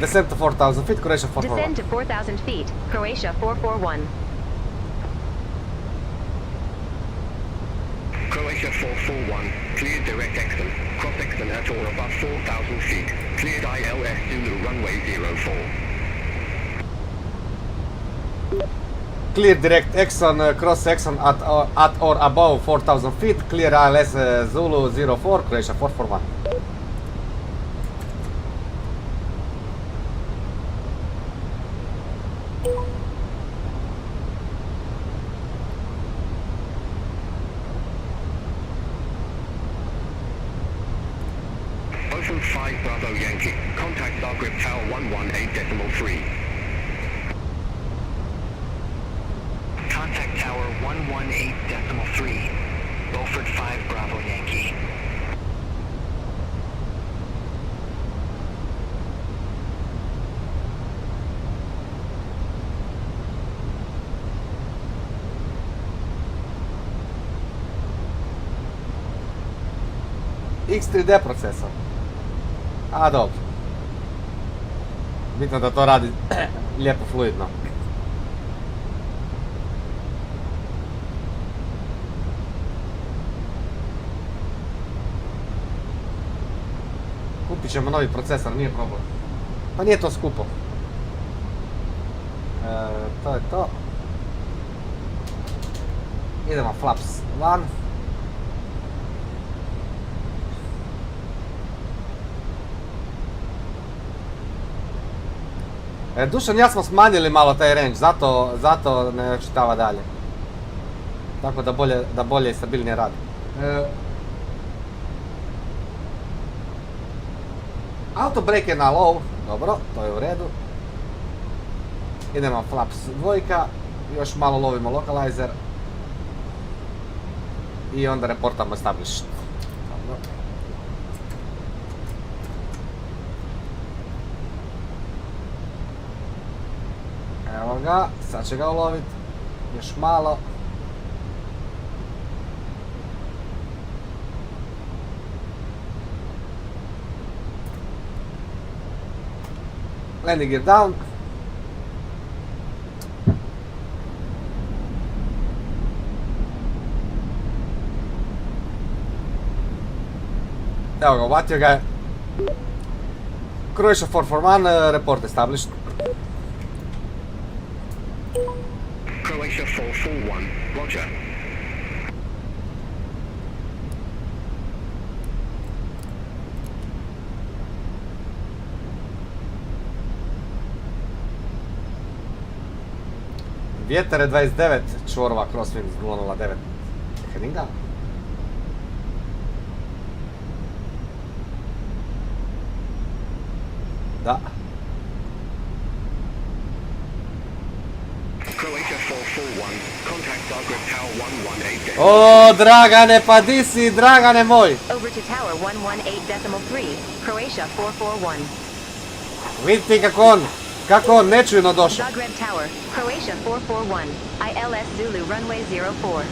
Descend to 4,000 feet, Croatia 441. Descend to 4,000 feet, Croatia 441. Croatia 441, cleared direct exit. Cross exit at or above 4,000 feet. Cleared ILS Zulu runway 04. Clear direct Exxon, cross Exxon at or above 4,000 feet. Clear ILS Zulu 04, Croatia 441. Ocean 5 Bravo Yankee. Contact Zagreb Tower 118.3. Contact Tower 118.3. Beaufort 5 Bravo Yankee. X3D procesor. A dobro. Bitno da to radi lijepo fluidno. Kupit ćemo novi procesor, nije problem. Pa nije to skupo. To je to. Idemo flaps van. Dušan ja smo smanjili malo taj range, zato ne čitava dalje. Tako da bolje i stabilnije radi. Auto brake je na low, dobro, to je u redu. Idemo flaps dvojka, još malo lovimo localizer. I onda reportamo established. Dobro. Evo ga, sad će ga ulovit. Još malo. Landing gear down. Evo ga, uvatio ga je. Croatia 441, report established. Croatia 441, roger. Vjetar je 29, čvorova crosswind 009 headinga. Da. Croatia 41, contact Zagreb Tower 118. O, Dragane, pa di si, Dragane moj? Over to Tower 118.3, Croatia 441. Vidite kako on nečujno došao. Zagreb Tower, Croatia 441, ILS Zulu runway 04.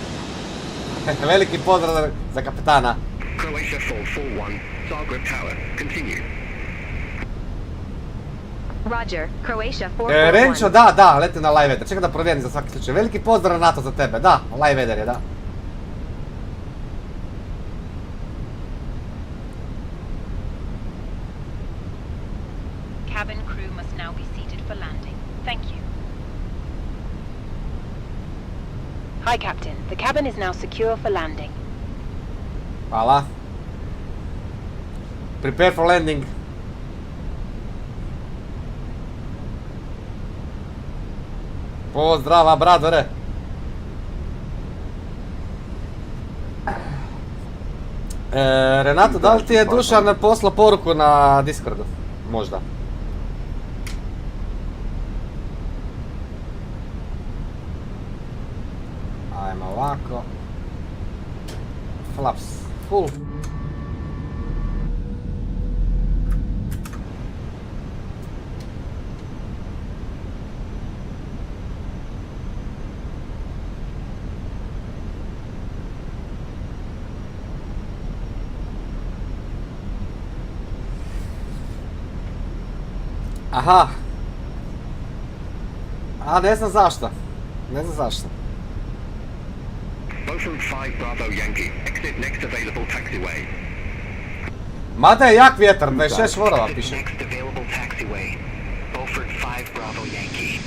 Veliki pozdrav za kapetana. Croatia 441, Zagreb Tower, continue. Roger, Croatia 441. Renčo, da, leti na live weather. Čekaj da provjerim za svaki slučaj. Veliki pozdrav NATO za tebe, da, live weather je, da. Cabin crew must now be seated for landing. Thank you. Hi, Captain. The cabin is now secure for landing. Hvala. Prepare for landing. Pozdrava, bradore. Renato, da li ti je Dušan poslao poruku na Discordu? Možda. Ajmo ovako. Flaps full. Aha. A, ne znam zašto. Beaufort 5 Bravo Yankee, exit next available taxiway. Mada je jak vjetar, 26 vorova piše. Next available taxiway. Beaufort 5 Bravo Yankee.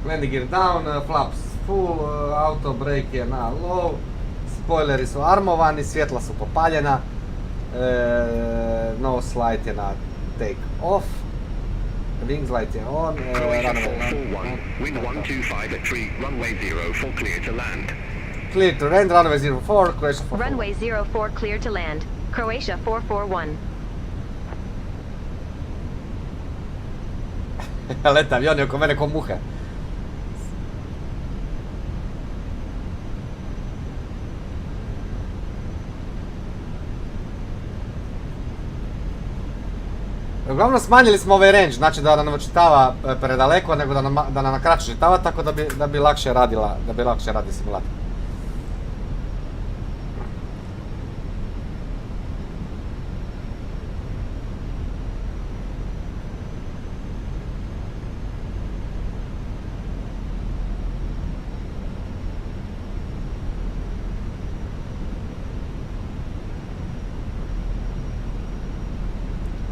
Landing gear down, flaps full, auto brake je na low, spoileri su armovani, svjetla su popaljena, nose light je na take off, wings light je on, Croatia runway 441, wind 125 at 3, runway 04 clear to land. clear to land, runway 04, Croatia 441. Runway 04 clear to land, Croatia 441. Leta avioni oko mene ko muhe. Uglavnom smanjili smo ovaj range, znači da nam očitava predaleko, nego da nam kraće čitava, tako da bi lakše radi simulator.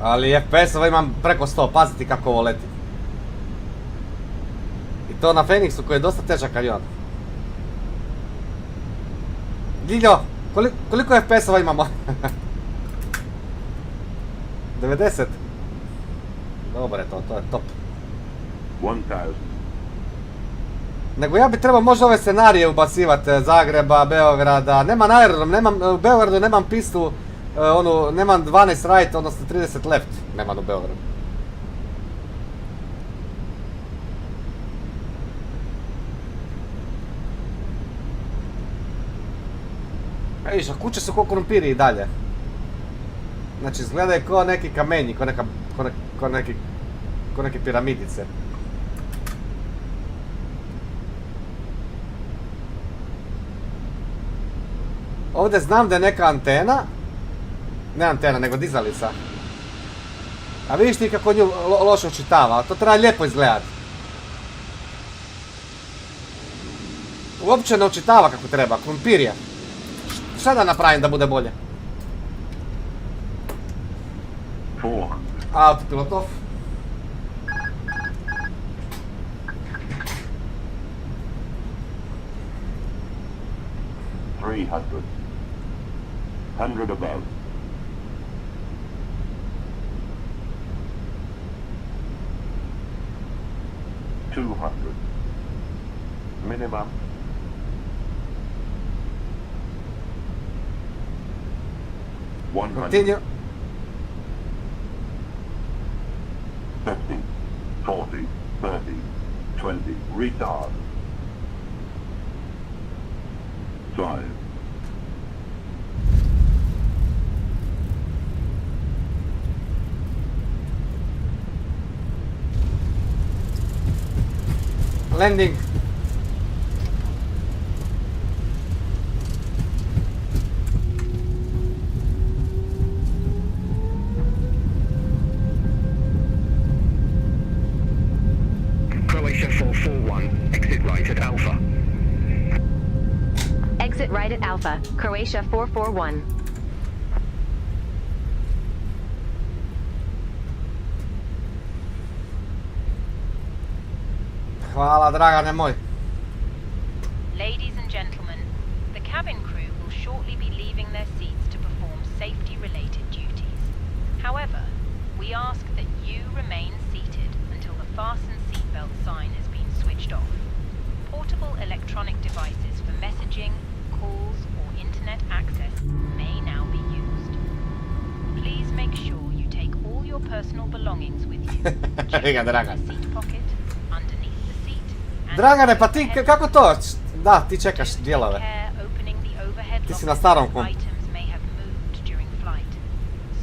Ali FPS-ova imam preko 100, paziti kako ovo leti. I to na Phoenixu koji je dosta težak avion. Ljiljo, koliko FPS-ova imamo? 90? Dobar je to je top. 1000. Nego ja bi trebao možda ove scenarije ubacivati, Zagreba, Beograda, nemam aerodrom, u Beogradu nemam pistu, nemam 12 right, odnosno 30 left, nemam u Beogradu. Vidiš, a kuće su ko krumpiri i dalje. Znači, izgledaju ko neki kamenji, ko neke piramidice. Ovdje znam da je neka antena, ne antena, nego dizalica. A vidiš ti kako nju loše očitava, to treba lijepo izgledati. Uopće ne očitava kako treba, krumpir je. Šta da napravim da bude bolje? Autopilot off. 300. 100 above. $200. Minimum. Continue. 50, 40, 30, 20, retard. 5. Landing. Croatia 441, exit right at Alpha. Exit right at Alpha, Croatia 441. Hvala, Dragane moj. Ladies and gentlemen, the cabin crew will shortly be leaving their seats to perform safety-related duties. However, we ask that you remain seated until the fasten seatbelt sign has been switched off. Portable electronic devices for messaging, calls, or internet access may now be used. Please make sure you take all your personal belongings with you. Check Ega, Dragan. the seat pocket, underneath the seat, and Dragane, pa ti overhead kako to? Da, ti čekaš dijelove. care opening the overhead Ti si na lockers starom as kompu. items may have moved during flight.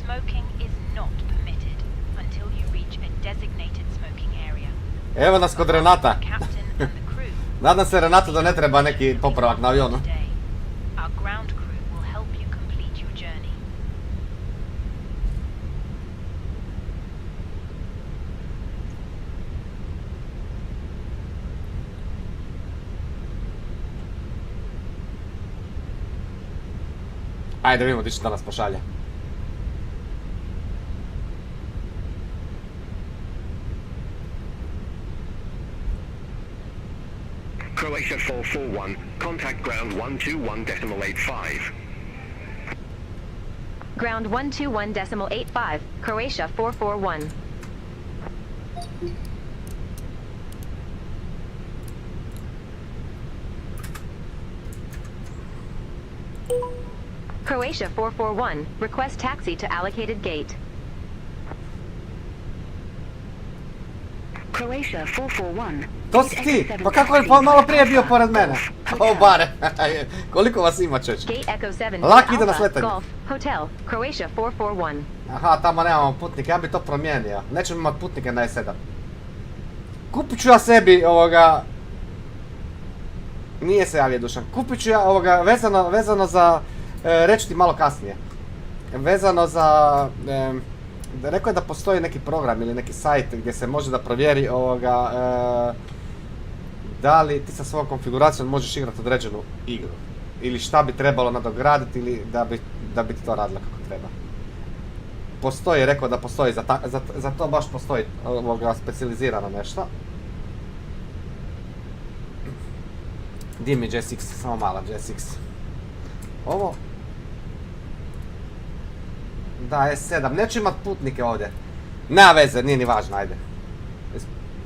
Smoking is not permitted until you reach a designated smoking area. Evo nas kod Renata. The captain and the crew Nadam se, Renata, da ne treba neki popravak na avionu. today. Our ground crew will help you complete your journey. Ajde, vidimo ti što nas pošalje. Croatia 441, contact ground 121.85. Ground 121.85, Croatia 441. Croatia 441, request taxi to allocated gate. Croatia 441. To si ti! Pa kako je pa malo prije bio pored mene? O, bare. Koliko vas ima, čeć? Gate Echo 7, Laki ide na Alpha, sletanje. Golf, Hotel, Croatia 441. Aha, tamo nemamo putnike, ja bi to promijenio. Nećemo imati putnike na E7. Kupit ću ja sebi ovoga... Nije se javio Dušan. Kupit ću ja ovoga vezano za... reći ti malo kasnije. Vezano za... rekao je da postoji neki program ili neki sajt gdje se može da provjeri ovoga... da li ti sa svojom konfiguracijom možeš igrati određenu igru. Ili šta bi trebalo nadograditi ili da bi ti to radilo kako treba. Postoji, rekao da postoji, za to baš postoji specijalizirano nešto. Di mi J6, samo mala J6. Ovo... Da, S7, neću imat putnike ovdje. Nema veze, nije ni važno, ajde.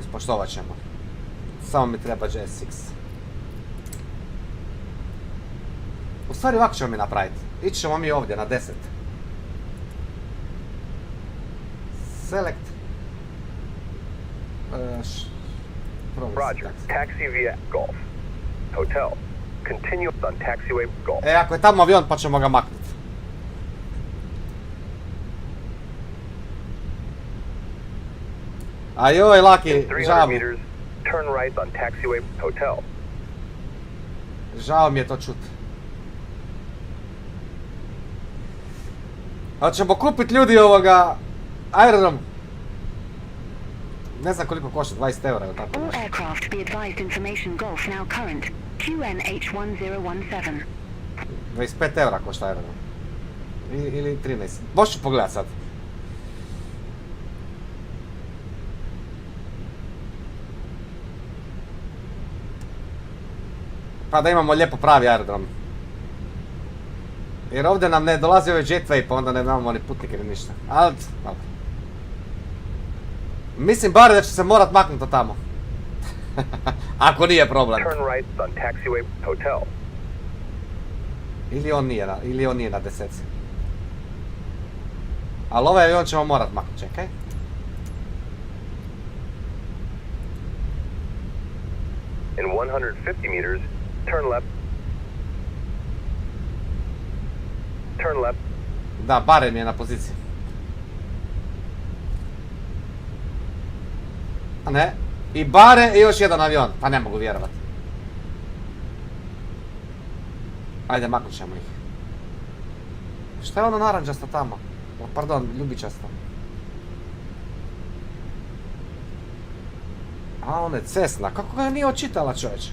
Ispoštovat ćemo. Samo mi treba J6. U stvari ovako ćemo mi napraviti. Ići ćemo mi ovdje na 10. Select. Roger, taxi via Golf. Hotel. Continue on taxiway Golf. Ako je tamo avion pa ćemo ga maknuti. Ajoj, Laki, žao mi. Turn right on taxiway Hotel. Žao mi je to čut. Hoćemo kupit ljudi ovoga... aerodrom. Ne znam koliko košta, 20 eura ili tako. All aircraft be advised information Golf now current. QNH1017. 25 eura košta aerodrom. Ili 13. Boš ću pogledat sad. Pa da imamo lijepo pravi aerodrom. Jer ovdje nam ne dolazi ovaj jetway, pa onda ne imamo ni putnike ni ništa. Ali, dobro. Mislim bar da će se morat maknuti od tamo. Ako nije problem. Turn right on taxiway hotel. Ili on nije na deseci. Ali ovaj avion ćemo morat maknuti, čekaj. In 150 meters, turn left. Turn left. Da, barem je na poziciji. A ne. I bare i još jedan avion. Pa ne mogu vjerovati. Ajde, maknut ćemo ih. Šta je ono naranđasto tamo? O, pardon, ljubičasto. A, ono je Cessna. Kako ga nije očitala, čovječe?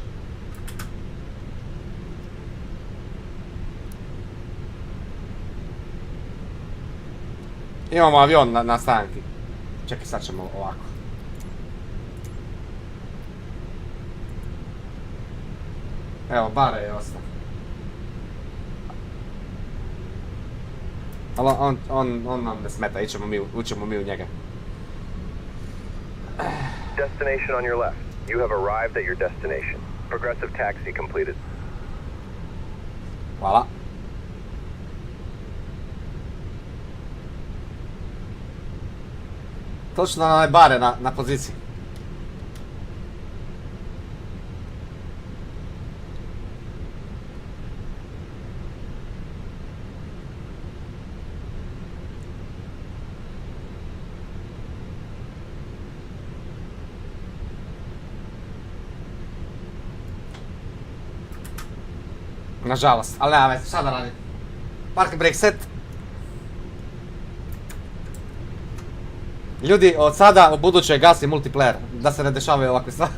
Imamo avion na stanki. Čekaj, sad ćemo ovako. Evo, bare je ostao. Ali on nam ne smeta, ućemo mi u njega. Destination on your left. You have arrived at your destination. Progressive taxi completed. Hvala. Točno na bare na poziciji. Nažalost, ali nema veze, šta da radim? Parking brake set. Ljudi, od sada u buduće gasi multiplayer, da se ne dešavaju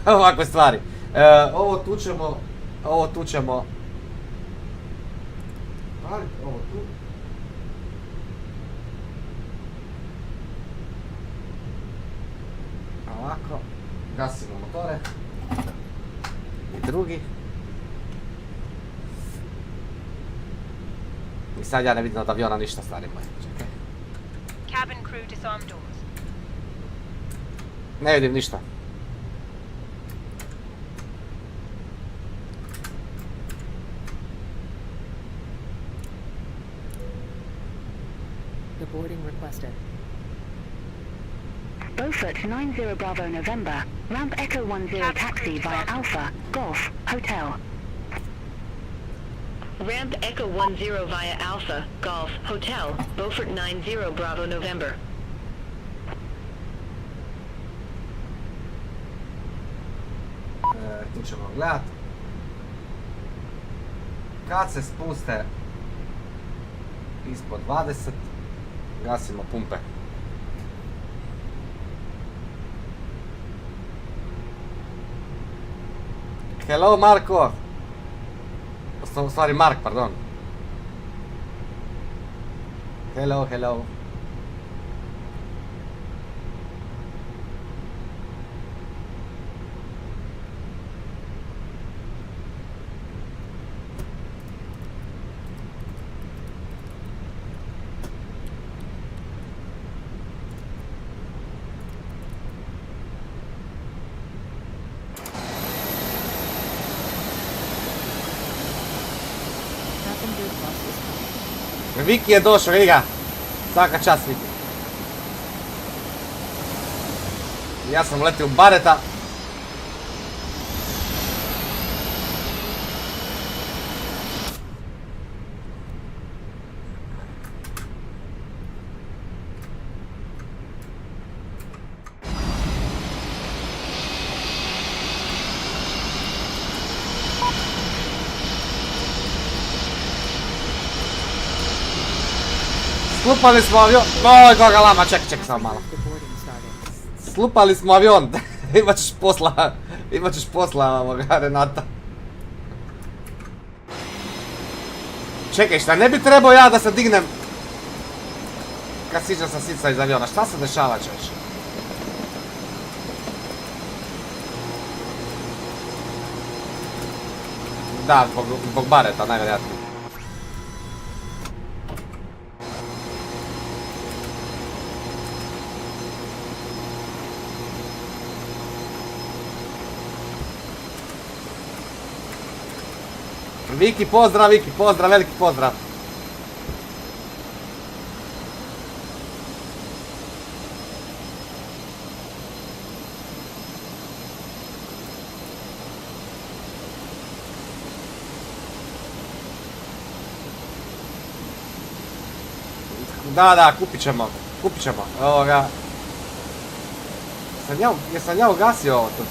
ovakve stvari. Ovo tučemo. Ovo tu. Ovako, gasimo motore. I drugi. I sad ja ne vidim od aviona ništa, stari moj. Čekaj. Cabin crew disarm doors. Ne vidim ništa. The boarding requested. Beaufort 90 Bravo November. Ramp Echo 10 taxi via Alpha, Golf, Hotel. Ramp Echo 10 via Alpha, Golf, Hotel, Beaufort 90 Bravo November. Tu ćemo gledat. Kad se spuste ispod 20, gasimo pumpe. Hello Marko! U stvari Mark, pardon. Hello. Viki je došao, vidi ga. Svaka čast, Viki. Ja sam letio u bareta. Slupali smo avion. Oj, koga lama, čekaj samo malo. Slupali smo avion. Imat ćeš posla ovoga, Renata. Čekaj, šta ne bi trebao ja da se dignem kad siđem sa sica iz aviona? Šta se dešava, čovječ? Da, zbog bareta, najvjerojatnije. Viki, pozdrav, veliki pozdrav. Da, kupit ćemo. Ovoga... Jesam ja ugasio ovo tu?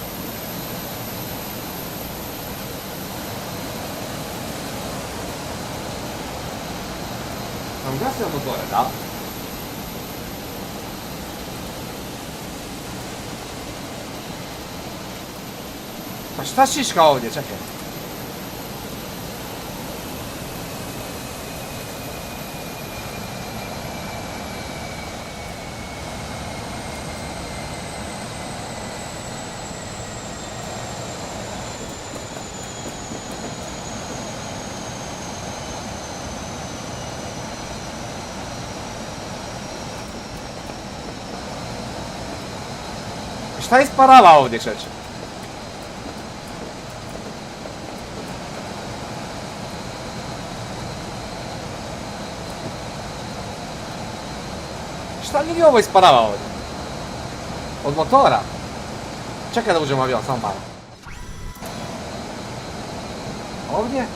Sam ugasio motore, da? Pa šta šiška ovdje, čekaj. Šta isparava ovdje, čeče? Šta ljudi ovo isparava ovdje? Od motora? Čekaj da uđemo u avion, samo malo. Ovdje?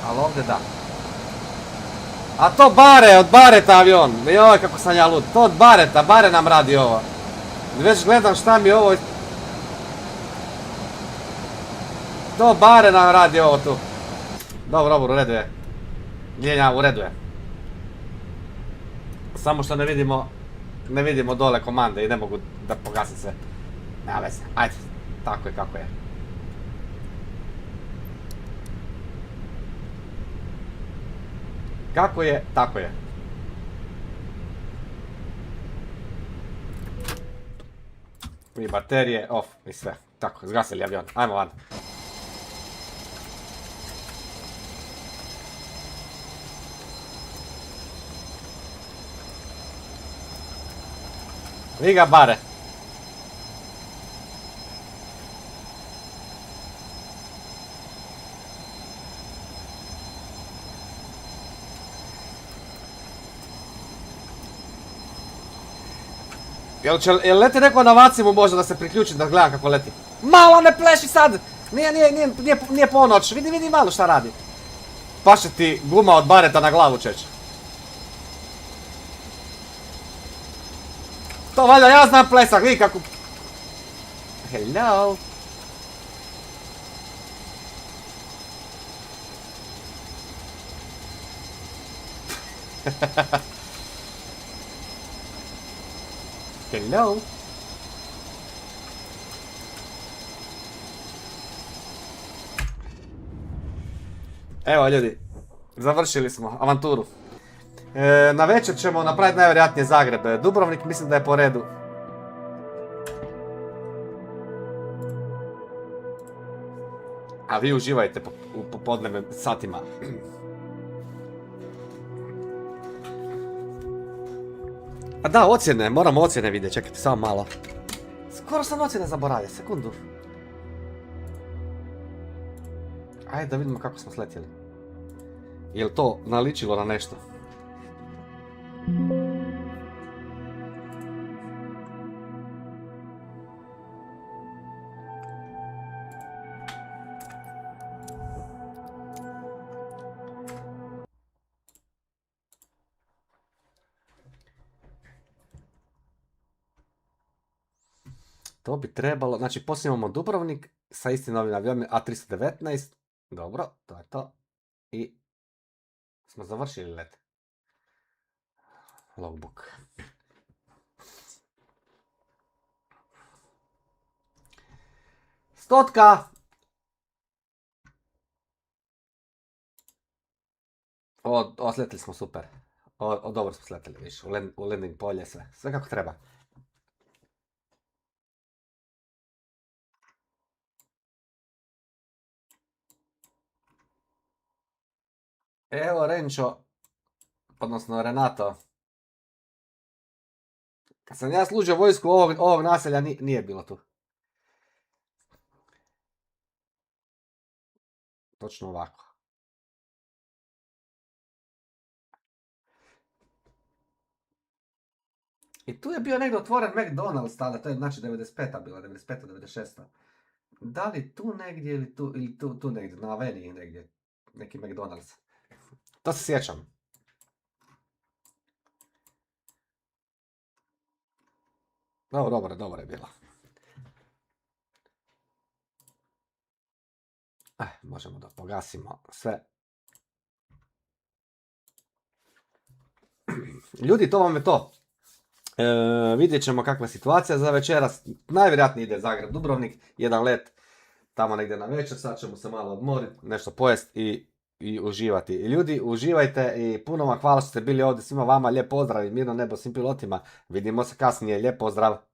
Ali ovdje da. A to od Bareta avion. Joj, kako sam ja lud. To od Bareta, Bare nam radi ovo. Već gledam šta mi ovo... To Bare nam radi ovo tu. Dobro, u redu je. Ljenja, u redu je. Samo što ne vidimo dole komande i ne mogu da pogasim sve. Nema veze, ajde. Tako je kako je. Kako je, tako je. I baterije, off, i sve. Tako, zgasili avion. Ajmo van. Viga Bare. Jel leti neko na vacimu možda da se priključi da gledam kako leti? Malo ne pleši sad! Nije ponoć, vidi malo šta radi. Paše ti guma od Bareta na glavu, čeć. To valjda ja znam plesak, vidi kako... Hello! Hello? Evo ljudi, završili smo avanturu. Na večer ćemo napraviti najvjerojatnije Zagreb. Dubrovnik mislim da je po redu. A vi uživajte u popodnevnim satima. A da, ocjene, moramo ocjene vidjeti, čekajte samo malo. Skoro sam ocjene zaboravio, sekundu. Ajde da vidimo kako smo sletjeli. Jel to naličilo na nešto? To bi trebalo, znači poslije imamo Dubrovnik sa istim novim avionom A319. Dobro, to je to. I smo završili let. Logbook. Stotka! Osletili smo super. Dobro smo sletili, viš, u landing polje sve kako treba. Evo Renčo, odnosno Renato. Kad sam ja služio vojsku ovog naselja nije bilo tu. Točno ovako. I tu je bio negdje otvoren McDonald's tada, to je znači 95. bila, 95. 96. Da li tu negdje ili tu negdje, na Aveniji negdje, neki McDonald's. To se sjećam. Dobro je bilo. Možemo da pogasimo sve. Ljudi, to vam je to. Vidjet ćemo kakva je situacija za večeras. Najvjerojatnije ide Zagreb, Dubrovnik, jedan let tamo negdje na večer. Sad ćemo se malo odmoriti, nešto pojesti i uživati. I ljudi, uživajte i puno vam hvala što ste bili ovdje. Svima vama lijep pozdrav i mirno nebo svim pilotima. Vidimo se kasnije, lijep pozdrav.